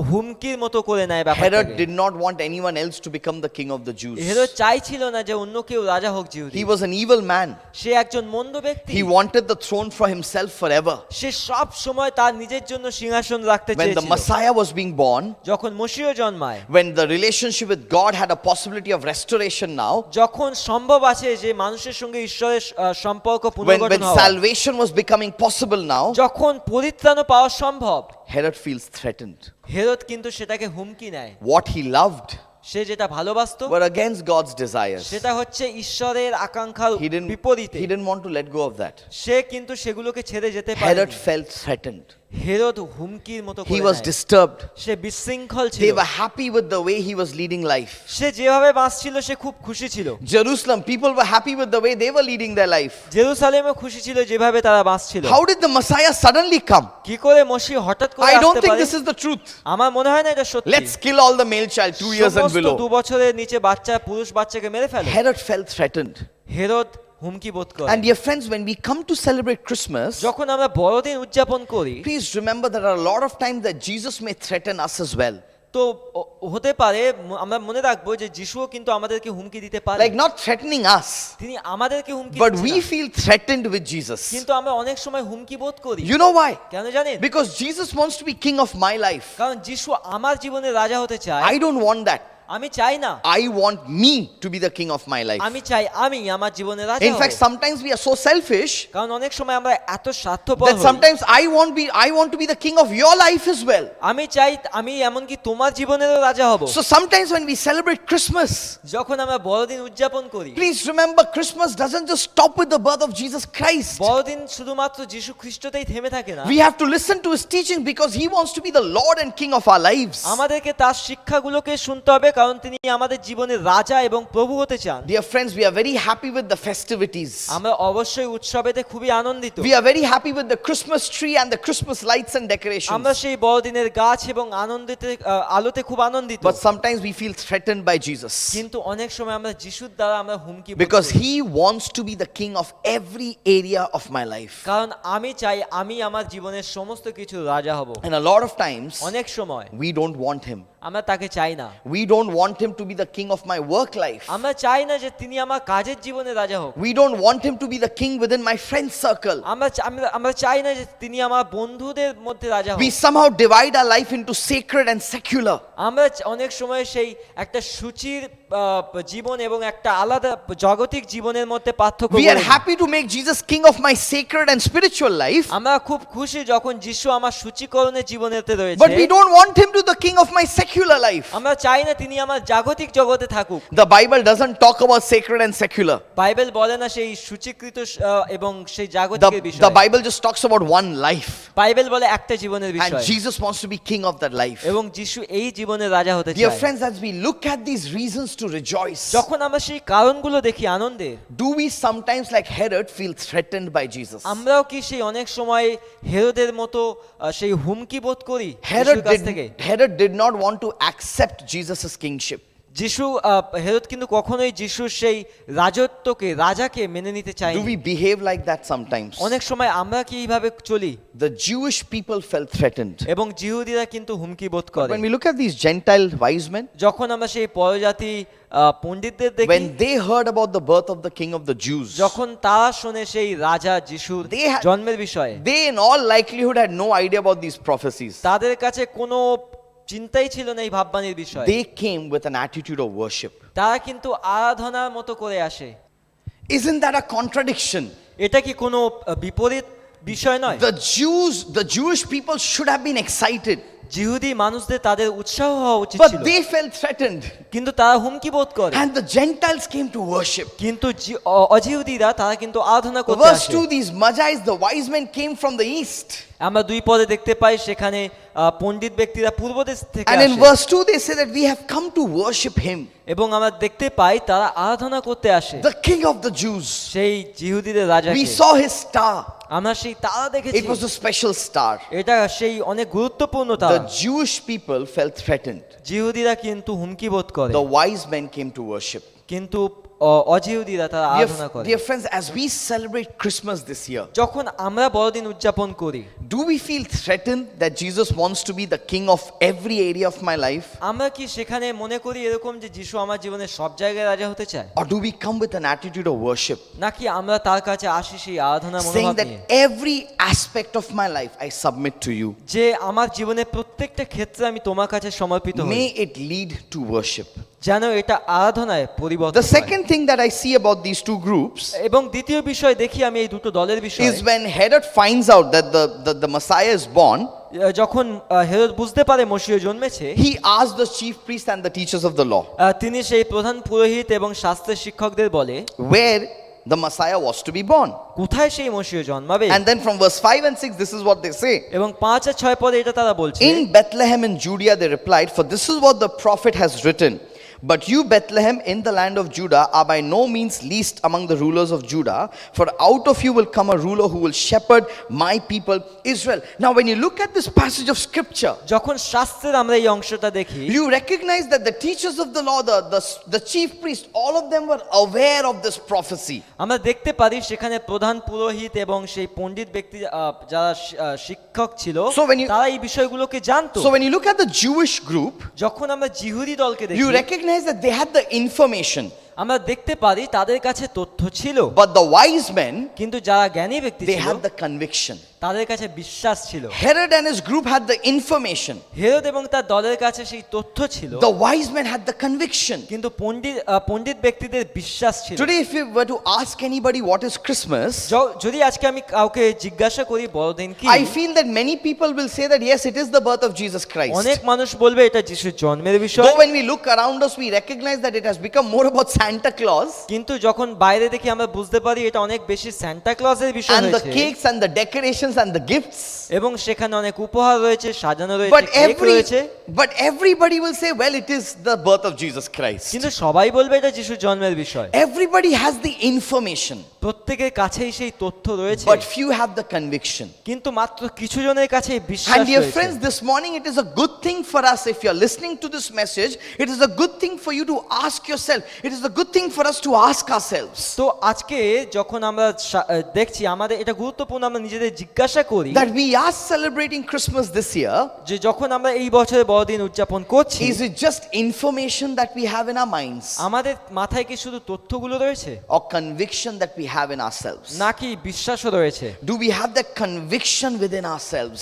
হুমকির মতো করে নেয় Herod ব্যাপারটাকে। did not want anyone else to become the king of the Jews. Herod চাইছিল না যে অন্য কেউ রাজা হোক জিহুদী। He was an evil man. সে একজন মন্দ ব্যক্তি। He wanted the throne for himself forever. সে সব সময় তার নিজের জন্য সিংহাসন রাখতে When the চেয়েছিল। Messiah was being born, যখন মসিহ জন্মায়, when the relationship with God had a possibility of restoration now, যখন সম্ভব আছে যে মানুষের সঙ্গে ঈশ্বরের সম্পর্ক when পুনর্গঠন হওয়া, salvation was becoming possible now, যখন পরিত্রাণ পাওয়া সম্ভব, Herod feels threatened. হেরোদ কিন্তু সেটাকে হুমকি নেয়। What he loved সে যেটা ভালোবাসতো were against God's desires. সেটা হচ্ছে ঈশ্বরের আকাঙ্ক্ষার He didn't, বিপরীতে। he didn't want to let go of that. সে কিন্তু সেগুলোকে ছেড়ে যেতে Herod পারে। felt threatened. হেরোদ হুমকির মতো He করে was নেয়। disturbed. সে বিশৃঙ্খল They ছিল। were happy with the way he was leading life. সে যেভাবে বাঁচছিল সে খুব খুশি ছিল। Jerusalem, people were happy with the way they were leading their life. জেরুসালেমও খুশি ছিল যেভাবে তারা বাঁচছিল। How did the Messiah suddenly come? কি করে মসিহ হঠাৎ করে I don't আসতে think পারে? this is the truth. আমার মনে হয় না এটা সত্যি। Let's kill all the male child 2 years and সমস্ত 2 below. বছরের নিচে বাচ্চা পুরুষ বাচ্চাকে মেরে ফেলে। Herod felt threatened. হেরোদ হুমকি বোধ করে। And dear friends, when we come to celebrate Christmas, যখন আমরা বড়দিন উদযাপন করি, please remember there are a lot of times that Jesus may threaten us as well. তো হতে পারে আমরা মনে রাখবো যে যিশুও কিন্তু আমাদেরকে হুমকি দিতে পারে। Like not threatening us, তিনি আমাদেরকে হুমকি but দিচ্ছেন we না। feel threatened with Jesus. কিন্তু আমরা অনেক সময় হুমকি বোধ করি। You know why? কেন জানেন? Because Jesus wants to be king of my life. কারণ যিশু আমার জীবনে রাজা হতে চায়। I don't want that. আমি চাই না। I want me to be the king of my life. আমি চাই আমি আমার জীবনে রাজা In হব। fact, sometimes we are so selfish কারণ অনেক সময় আমরা এত স্বার্থপর that হই। sometimes I want to be the king of your life as well. আমি চাই আমি এমনকি তোমার জীবনেরও রাজা হব। So sometimes when we celebrate Christmas, যখন আমরা বড়দিন উদযাপন করি, please remember Christmas doesn't just stop with the birth of Jesus Christ. বড়দিন শুধুমাত্র যিশু খ্রিস্টতেই থেমে থাকে না। We have to listen to his teaching because he wants to be the Lord and King of our lives. আমাদেরকে তার শিক্ষাগুলোকে শুনতে হবে কারণ তিনি আমাদের জীবনের রাজা এবং প্রভু হতে চান। Dear friends, we are very happy with the festivities. আমরা অবশ্যই উৎসবেতে খুবই আনন্দিত। We are very happy with the Christmas tree and the Christmas lights and decorations. আমরা সেই বড়দিনের গাছ এবং আলোতে খুব আনন্দিত। But sometimes we feel threatened by Jesus. কিন্তু অনেক সময় আমরা যিশুর দ্বারা আমরা হুমকি বোধ Because করি। he wants to be the king of every area of my life. কারণ আমি চাই আমি আমার জীবনের সমস্ত কিছু রাজা হব। And a lot of times, অনেক সময় we don't want him. আমরা তাকে চাই না। We don't want him to be the king of my work life. আমরা চাই না যে তিনি আমার কাজের জীবনে রাজা হোক। We don't want him to be the king within my friend circle. আমরা চাই না যে তিনি আমার বন্ধুদের মধ্যে রাজা হোক। We somehow divide our life into sacred and secular. আমরা অনেক সময় সেই একটা সূচির জীবন এবং একটা আলাদা জাগতিক জীবনের মধ্যে পার্থক্য We are করি। happy to make Jesus king of my sacred and spiritual life, আমরা খুব খুশি যখন যিশু আমার সূচিকরণের জীবনেতে but we রয়েছে। don't want him to the king of my secular life. আমরা চাই না তিনি আমার জাগতিক জগতে থাকুক। The Bible doesn't talk about sacred and secular. Bible বলে না সেই সূচিকৃত এবং সেই জাগতিকের The বিষয়। Bible just talks about one life. Bible বলে একটা জীবনের And বিষয় Jesus wants to be king of that life. এবং যিশু এই জীবনের রাজা হতে Dear চায়। friends, as we look at these reasons to rejoice, যখন আমরা সেই কারণগুলো দেখি আনন্দে, do we sometimes, like Herod, feel threatened by Jesus? আমরাও কি সেই অনেক সময় হেরোদের মতো সেই হুমকি বোধ করি যিশুর কাছ থেকে? Herod did not want to accept Jesus' kingship. যিশু হেরোদ কিন্তু কখনোই যিশুর সেই রাজাকে মেনে নিতে চায়। Do we behave like that sometimes? অনেক সময় আমরা কি এইভাবে চলি? The Jewish people felt threatened. এবং জিহুদিরা কিন্তু হুমকি বোধ করে। When we look at these Gentile wise men, যখন আমরা সেই পরজাতি পণ্ডিতদের দেখি, when they heard about the birth of the king of the Jews, যখন তারা শুনে সেই রাজা যিশুর জন্মের বিষয়ে, they in all likelihood had no idea about these prophecies. তাদের কাছে কোনো চিন্তাই ছিল না এই ভাববাণীর বিষয়ে। They came with an attitude of worship. তারা কিন্তু আরাধনার মতো করে আসে। Isn't that a contradiction? এটা কি কোনো বিপরীত বিষয় নয়? The Jewish people should have been excited, জিহুদি মানুষদের তাদের উৎসাহ হওয়া উচিত but ছিল, they felt threatened. কিন্তু তারা হুমকি বোধ করে। And the Gentiles came to worship. কিন্তু অজিহুদিরা তারা কিন্তু আরাধনা করতে Verse আসে। 2, these Magi, the wise men, came from the east. আমরা 2 পদে দেখতে পাই সেখানে পণ্ডিত ব্যক্তিরা পূর্ব দেশ থেকে And in আসে verse 2, they say that we have come to worship him, এবং আমরা দেখতে পাই তারা আরাধনা করতে আসে the king of the Jews. সেই জিহুদিদের রাজাকে। We saw his star. আমরা সেই তারা দেখেছি, It was a special star. এটা সেই অনেক গুরুত্বপূর্ণ তারা। The Jewish people felt threatened. জিহুদিরা কিন্তু হুমকি বোধ করে, The wise men came to worship. কিন্তু অজিহুদিরা তারা আরাধনা করে। Dear friends, as we celebrate Christmas this year, যখন আমরা বড়দিন উদযাপন করি, do we feel threatened that Jesus wants to be the king of every area of my life? আমরা কি সেখানে মনে করি এরকম যে যিশু আমার জীবনের সব জায়গায় রাজা হতে চায়? Or do we come with an attitude of worship, নাকি আমরা তার কাছে আসি সেই আরাধনা saying মনোভাব that নিয়ে every aspect of my life I submit to you? যে আমার জীবনের প্রত্যেকটা ক্ষেত্রে আমি তোমার কাছে সমর্পিত হই, May it lead to worship. যেন এটা আরাধনায় পরিবর্তন The হয়। second thing that I see about these two groups এবং দ্বিতীয় বিষয় দেখি আমি এই দুটো দলের বিষয়ে, is when Herod finds out that the Messiah is born, যখন হেরোদ বুঝতে পারে মশিহ জন্মেছে, he asks the chief priests and the teachers of the law তিনি সেই প্রধান পুরোহিত এবং শাস্ত্রের শিক্ষকদের বলে where the Messiah was to be born. কোথায় সেই মশিহ জন্মাবে। And then from verse 5 and 6, this is what they say. এবং 5 আর 6 পদে এটা তারা বলছে, In Bethlehem in Judea, they replied, for this is what the prophet has written. But you, Bethlehem, in the land of Judah, are by no means least among the rulers of Judah, for out of you will come a ruler who will shepherd my people Israel. Now, when you look at this passage of scripture, যখন শাস্ত্রের আমরা এই অংশটা দেখি, you recognize that the teachers of the law, the chief priest, all of them were aware of this prophecy. আমরা দেখতে পারি সেখানে প্রধান পুরোহিত এবং সেই পণ্ডিত ব্যক্তি যারা শিক্ষক ছিল, So when you- তারা এই বিষয়গুলোকে জানতো। So when you look at the Jewish group, যখন আমরা জিহুদি দলকে দেখি, you recognize that they had the information, আমরা দেখতে পারি তাদের কাছে তথ্য ছিল, but the wise men, কিন্তু যারা জ্ঞানী ব্যক্তি they ছিল had the conviction. তাদের কাছে বিশ্বাস ছিল। Herod and his group had the information. Herod এবং তার দলের কাছে সেই তথ্য ছিল, The wise men had the conviction. কিন্তু পণ্ডিত ব্যক্তিদের বিশ্বাস ছিল। Today, if you were to ask anybody what is Christmas, যদি আজকে আমি কাউকে জিজ্ঞাসা করি বড়দিন কি, I feel that many people will say that yes, it is the birth of Jesus Christ. অনেক মানুষ বলবে এটা যিশুর জন্মের বিষয়। Though when we look around us, we recognize that it has become more about Santa Claus কিন্তু যখন বাইরে দেখি আমরা বুঝতে পারি এটা অনেক বেশি সান্টা ক্লজের বিষয় and the হয়েছে, cakes and the decorations decorations and the gifts. এবং সেখানে অনেক উপহার রয়েছে, সাজানো রয়েছে, But কেক রয়েছে। everybody will say, well, it is the birth of Jesus Christ. কিন্তু সবাই বলবে এটা যিশুর জন্মের বিষয়। Everybody has the information, প্রত্যেকের কাছেই সেই তথ্য রয়েছে, but few have the conviction. কিন্তু মাত্র কিছু জনের কাছেই বিশ্বাস And dear রয়েছে। friends, this morning it is a good thing for us, if you're listening to this message, it is a good thing for you to ask yourself. It is a good thing for us to ask ourselves. তো আজকে যখন আমরা দেখছি, আমাদের এটা গুরুত্বপূর্ণ আমরা নিজেদের জিজ্ঞাসা করি That we are celebrating Christmas this year, যে যখন আমরা এই বছরে বড়দিন উদযাপন করছি, is it just information that we have in our minds, আমাদের মাথায় কি শুধু তথ্যগুলো রয়েছে or conviction that we have in ourselves? নাকি বিশ্বাসও রয়েছে? Do we have that conviction within ourselves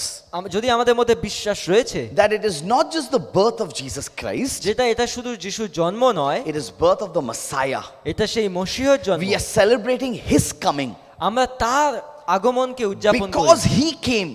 যদি আমাদের মধ্যে বিশ্বাস রয়েছে that it is not just the birth of Jesus Christ, যেটা এটা শুধু যিশুর জন্ম নয়, it is birth of the Messiah. এটা সেই মসিহর জন্ম। We are celebrating his coming আমরা তার আগমনকে উদযাপন করি, because he came.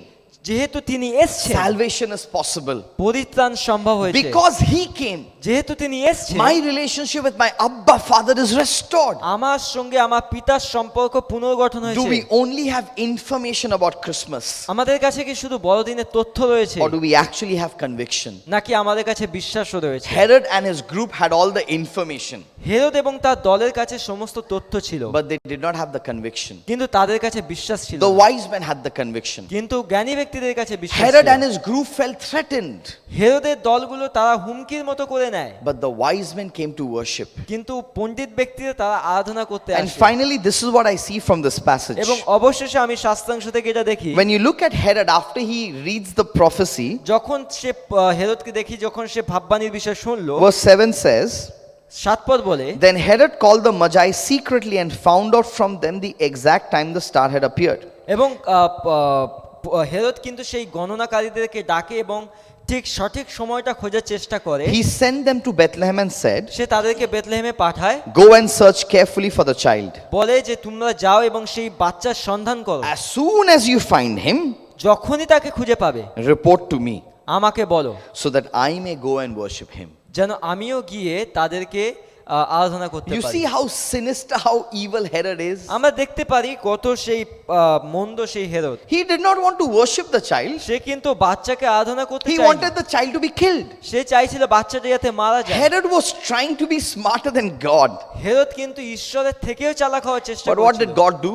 যেহেতু তিনি এসেছেন Salvation is possible পরিত্রাণ সম্ভব হয়েছে, because he came. যেহেতু তিনি এসেছেন My relationship with my Abba Father is restored. আমার সঙ্গে আমার পিতার সম্পর্ক পুনর্গঠন Do হয়েছে। we only have information about Christmas, আমাদের কাছে কি শুধু বড়দিনের তথ্য রয়েছে or do we actually have conviction? নাকি আমাদের কাছে বিশ্বাসও রয়েছে? Herod and his group had all the information, Herod এবং তার দলের কাছে সমস্ত তথ্য ছিল, but they did not have the conviction. কিন্তু তাদের কাছে বিশ্বাস ছিল The না। wise men had the conviction. কিন্তু জ্ঞানী ব্যক্তিদের কাছে বিশ্বাস Herod ছিল। and his group felt threatened, হেরোদের দলগুলো তারা হুমকির মতো করে নেয়, but the wise men came to worship. কিন্তু পণ্ডিত ব্যক্তিরা তারা আরাধনা করতে And আসে। finally, this is what I see from this passage. এবং অবশেষে আমি শাস্ত্রাংশ থেকে এটা দেখি, When you look at Herod after he reads the prophecy, যখন সে হেরোদকে দেখি যখন সে ভাববাণীর বিষয় শুনলো, verse 7 says, 7 পদ বলে, Then Herod called the Magi secretly and found out from them the exact time the star had appeared. এবং হেরোদ কিন্তু সেই গণনাকারীদেরকে ডাকে এবং ঠিক সঠিক সময়টা খোঁজার চেষ্টা করে। He sent them to Bethlehem and said, সে তাদেরকে বেথলেহেমে পাঠায়, Go and search carefully for the child. বলে যে তোমরা যাও এবং সেই বাচ্চার সন্ধান করো, As soon as you find him, যখনই তাকে খুঁজে পাবে report to me, আমাকে বলো, so that I may go and worship him. যেন আমিও গিয়ে তাদেরকে আরাধনা করতে You পারি। see how sinister, how evil Herod is? আমরা দেখতে পারি কত সেই মন্দ সেই Herod. He did not want to worship the child. সে কিন্তু বাচ্চাকে আরাধনা করতে He চায়নি, wanted the child to be killed. সে চাইছিল বাচ্চাটা যাতে মারা যায়। Herod was trying to be smarter than God. Herod কিন্তু ঈশ্বরের থেকেও চালাক হওয়ার চেষ্টা But what করছিল। did God do?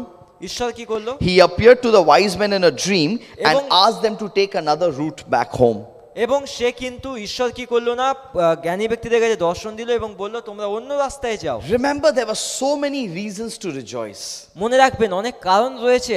ঈশ্বর কি করলো? He appeared to the wise men in a dream and এবং- asked them to take another route back home. এবং সে কিন্তু ঈশ্বর কি করলো না, জ্ঞানী ব্যক্তিদের কাছে দর্শন দিল এবং বলল তোমরা অন্য রাস্তায় যাও। Remember, there were so many reasons to rejoice. মনে রাখবেন অনেক কারণ রয়েছে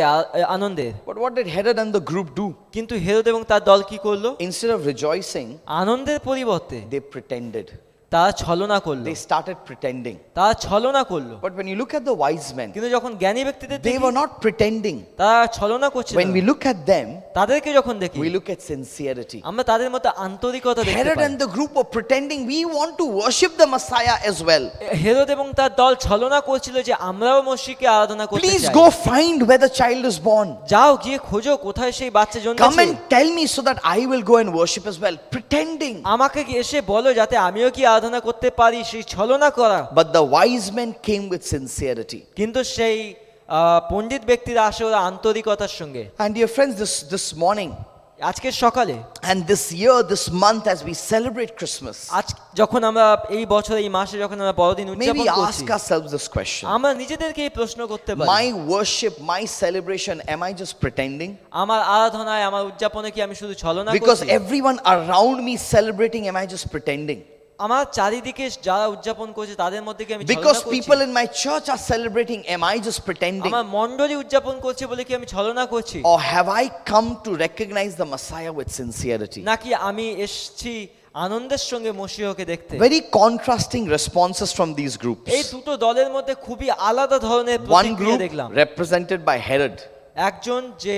আনন্দের, But what did Herod and the group do? কিন্তু হেরোদ এবং তার দল কি করলো? Instead of rejoicing, আনন্দের পরিবর্তে they pretended. তারা ছলনা করলো, They started pretending. তারা ছলনা করলো। But when you look at the wise men, কিন্তু যখন জ্ঞানী ব্যক্তিদের they দেখি, were not pretending. তারা ছলনা করছে When we না। look at them, তাদেরকে যখন দেখি we look at sincerity. আমরা তাদের মধ্যে আন্তরিকতা দেখতে Herod pi. and the group were pretending, we want to worship the Messiah as well. Herod এবং তার দল ছলনা করছিল যে আমরাও মসিহকে আরাধনা করতে Please চাই। go find where the child is born. যাও গিয়ে খোঁজো কোথায় সেই বাচ্চা Come জন্মেছে, and tell me so that I will go and worship as well. Pretending. আমাকে কি এসে বলো যাতে আমিও কি আরাধনা করতে পারি, সেই ছলনা করা। But the wise men came with sincerity. কিন্তু সেই পণ্ডিত ব্যক্তিরা আসে ওরা আন্তরিকতার সঙ্গে। And dear friends, this morning আজকের সকালে and this year, this month, as we celebrate Christmas, আজ যখন আমরা এই বছর এই মাসে যখন আমরা বড়দিন may উদযাপন we করছি, ask ourselves this question. আমরা নিজেদেরকে এই প্রশ্ন করতে পারি, My worship, my celebration, am I just pretending? আমার আরাধনায় আমার উদযাপনে কি আমি শুধু ছলনা Because করছি? everyone around me celebrating, am I just pretending? আমার চারিদিকে যারা উদযাপন করছে তাদের মধ্যে কি আমি ছলনা Because করছি? people in my church are celebrating, am I just pretending? আমার মণ্ডলী উদযাপন করছে বলে কি আমি ছলনা করছি? Or have I come to recognize the Messiah with sincerity? নাকি আমি এসেছি আনন্দের সঙ্গে মসিহকে দেখতে? Very contrasting responses from these groups. এই দুটো দলের মধ্যে খুবই আলাদা ধরনের One প্রতিক্রিয়া group দেখলাম। represented by Herod, একজন যে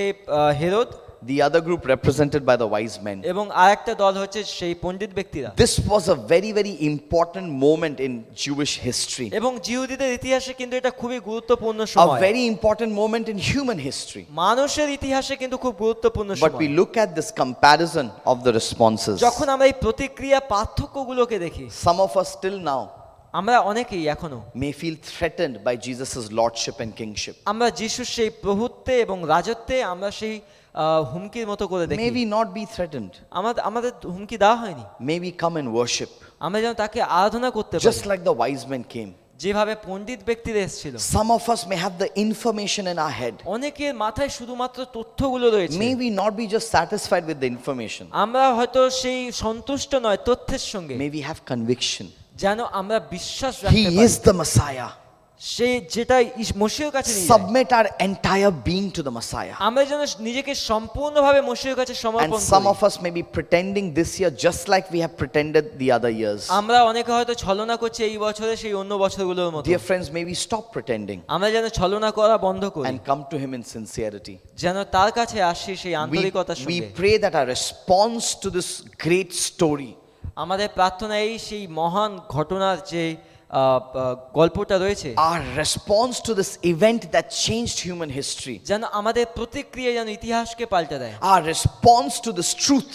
Herod the other group represented by the wise men. এবং আরেকটা দল হচ্ছে সেই পণ্ডিত ব্যক্তিরা। This was a very, very important moment in Jewish history. এবং জিহুদীদের ইতিহাসে কিন্তু এটা খুবই গুরুত্বপূর্ণ A সময়, very important moment in human history. মানুষের ইতিহাসে কিন্তু খুব গুরুত্বপূর্ণ But we সময়। look at this comparison of the responses. যখন আমরা এই প্রতিক্রিয়া পার্থক্যগুলোকে দেখি, Some of us still now আমরা অনেকেই এখনো may feel threatened by Jesus' lordship and kingship. আমরা যিশুর সেই প্রভুত্বে এবং রাজত্বে আমরা সেই হুমকির মতো করে দেখি। May we not be threatened. আমাদের হুমকি দেওয়া হয়নি। May we come and worship. আমরা যেন তাকে আরাধনা করতে পারি, Just like the wise men came. যেভাবে পণ্ডিত ব্যক্তিরা এসেছিল। Some of us may have the information in our head. অনেকের মাথায় শুধুমাত্র তথ্যগুলো রয়েছে। May we not be just satisfied with the information. আমরা হয়তো সেই সন্তুষ্ট নয় তথ্যের সঙ্গে, May we have conviction. যেন আমরা বিশ্বাস রাখতে He পারি is the Messiah. সে যেটা মসিহর কাছে নিয়ে যায়। Submit our entire being to the Messiah. আমরা যেন নিজেকে সম্পূর্ণভাবে মসিহর কাছে And সমর্পণ some করি। of us may be pretending this year just like we have pretended the other years. আমরা অনেকে হয়তো ছলনা করছি এই বছরে সেই অন্য বছরগুলোর মতো। Dear friends, may we stop pretending আমরা যেন ছলনা করা বন্ধ করি, and come to Him in sincerity. যেন তার কাছে আসি সেই আন্তরিকতার We সঙ্গে। pray that our response to this great story আমাদের প্রার্থনা এই সেই মহান ঘটনার যে গল্পটা রয়েছে, our response to this event that changed human history, যেন আমাদের প্রতিক্রিয়া যেন ইতিহাসকে পাল্টে দেয়। our response to this truth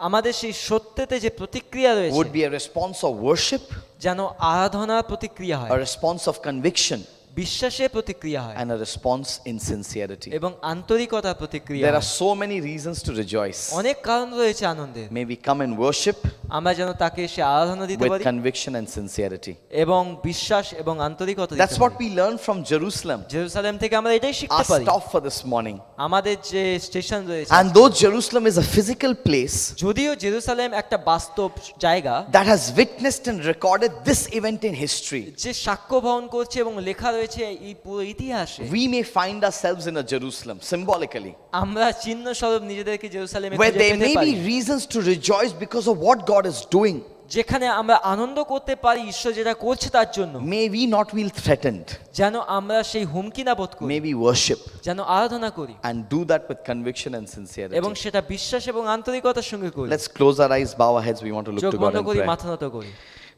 আমাদের সেই সত্যতে যে প্রতিক্রিয়া রয়েছে would be a response of worship, যেন আরাধনার প্রতিক্রিয়া হয়, a response of conviction, বিশ্বাসের প্রতিক্রিয়া হয়, and a response in sincerity. এবং আন্তরিকতার প্রতিক্রিয়া There হয়। are so many reasons to rejoice. অনেক কারণ রয়েছে আনন্দের। May we come and worship আমরা যেন তাকে সে আরাধনা দিতে with পারি conviction and sincerity. এবং বিশ্বাস এবং আন্তরিকতা দিতে That's what পারি। we learn from Jerusalem, Jerusalem থেকে আমরা এটাই শিখতে our পারি। stop for this morning. আমাদের যে স্টেশন রয়েছে, And though Jerusalem is a physical place যদিও জেরুসালেম একটা বাস্তব জায়গা that has witnessed and recorded this event in history, যে সাক্ষ্য বহন করছে এবং লেখা রয়েছে এই পুরো ইতিহাসে, we may find ourselves in a Jerusalem symbolically, আমরা চিহ্ন স্বরূপ নিজেদেরকে জেরুসালেমে where খুঁজে there পেতে may পারি, be reasons to rejoice because of what God is doing. যেখানে আমরা আনন্দ করতে পারি ঈশ্বর যেটা করছে তার জন্য। May we not feel threatened. যেন আমরা সেই হুমকি না বোধ করি, May we worship যেন আরাধনা করি and do that with conviction and sincerity. এবং সেটা বিশ্বাস এবং আন্তরিকতার সঙ্গে করি। Let's close our eyes, bow our heads. We want to look চোখ to God বন্ধ in করি, prayer. মাথা নত করি।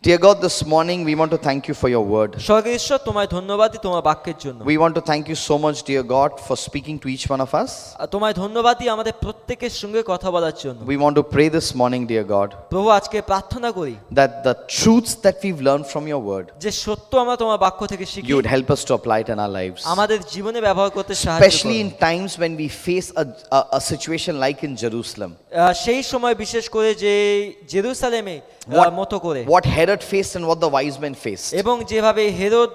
Dear God, this morning we want to thank you for your word. স্বর্গের ঈশ্বর, তোমায় ধন্যবাদ দিই তোমার বাক্যের জন্য। We want to thank you so much, dear God, for speaking to each one of us. আর তোমায় ধন্যবাদ দিই আমাদের প্রত্যেকের সঙ্গে কথা বলার জন্য। We want to pray this morning, dear God, প্রভু, আজকে প্রার্থনা করি that the truths that we've learned from your word, যে সত্য আমরা তোমার বাক্য থেকে শিখি, you would help us to apply it in our lives. আমাদের জীবনে ব্যবহার করতে সাহায্য Especially in করো। times when we face a situation like in Jerusalem. সেই সময় বিশেষ করে যে জেরুসালেমে মতো করে What Herod faced and what the wise men faced. এবং যেভাবে হেরোদ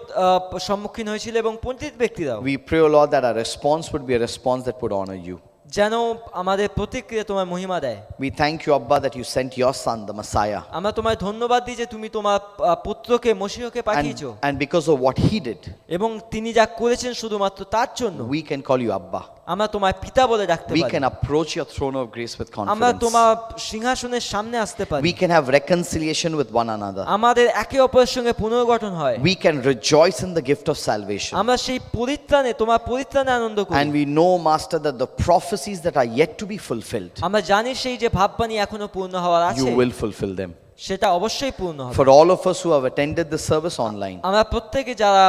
সম্মুখীন হয়েছিল এবং পণ্ডিত ব্যক্তিরাও, We pray, O Lord, that our response would be a response that would honor you. যেন আমাদের প্রতিক্রিয়া তোমার মহিমা দেয়। We thank you, Abba, that you sent your son, the Messiah. আমরা তোমায় ধন্যবাদ দিই যে তুমি তোমার পুত্রকে মশীহকে পাঠিয়েছো, And because of what he did, এবং তিনি যা করেছেন শুধুমাত্র তার জন্য we can call you Abba. আমরা তোমায় পিতা বলে ডাকতে We পারি। can approach your throne of grace with আমরা confidence. তোমার সিংহাসনের সামনে আসতে পারি। We can have reconciliation with one another. আমাদের একে অপরের সঙ্গে পুনর্গঠন হয়। We can rejoice in the gift of salvation. আমরা সেই পরিত্রাণে তোমার পরিত্রাণে আনন্দ করি। And we know, Master, that the prophecies that are yet to be fulfilled, আমরা জানি সেই যে ভাববাণী এখনো পূর্ণ হওয়ার আছে, you will fulfill them. সেটা অবশ্যই পূর্ণ হবে। For all of us who have attended the service online, আমরা প্রত্যেকে যারা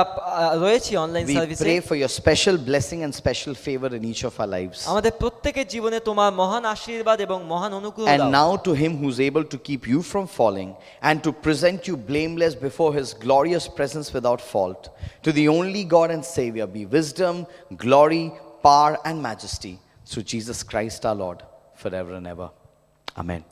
রয়েছি অনলাইন we সার্ভিসে, pray for your special blessing and special favor in each of our lives. আমাদের প্রত্যেকের জীবনে তোমার মহান আশীর্বাদ এবং মহান অনুগ্রহ And দাও। now to him who's able to keep you from falling and to present you blameless before his glorious presence without fault, to the only God and Savior be wisdom, glory, power and majesty through Jesus Christ our Lord forever and ever. Amen.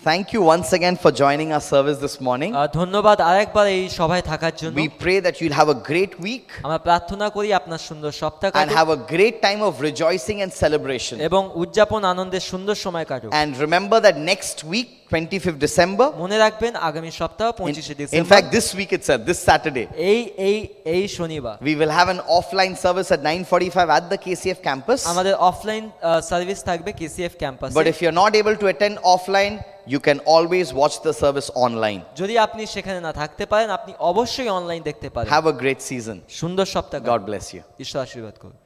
Thank you once again for joining our service this morning. ধন্যবাদ আরেকবার এই সভায় থাকার জন্য। We pray that you'll have a great week আমরা প্রার্থনা করি আপনার সুন্দর সপ্তাহ and কাটুক have a great time of rejoicing and celebration. এবং উদযাপন আনন্দের সুন্দর সময় কাটুক। And remember that next week, 25th December, মনে রাখবেন আগামী সপ্তাহ 25শে in December, fact this week itself, this Saturday, এই শনিবার we will have an offline service at 9:45 at the KCF campus. আমাদের অফলাইন সার্ভিস থাকবে কেসিএফ ক্যাম্পাসে। But if you're not able to attend offline, you can always watch the service online. যদি আপনি সেখানে না থাকতে পারেন, আপনি অবশ্যই অনলাইন দেখতে পারেন। Have a great season. সুন্দর সপ্তাহ God bless you. ঈশ্বর আশীর্বাদ করুক।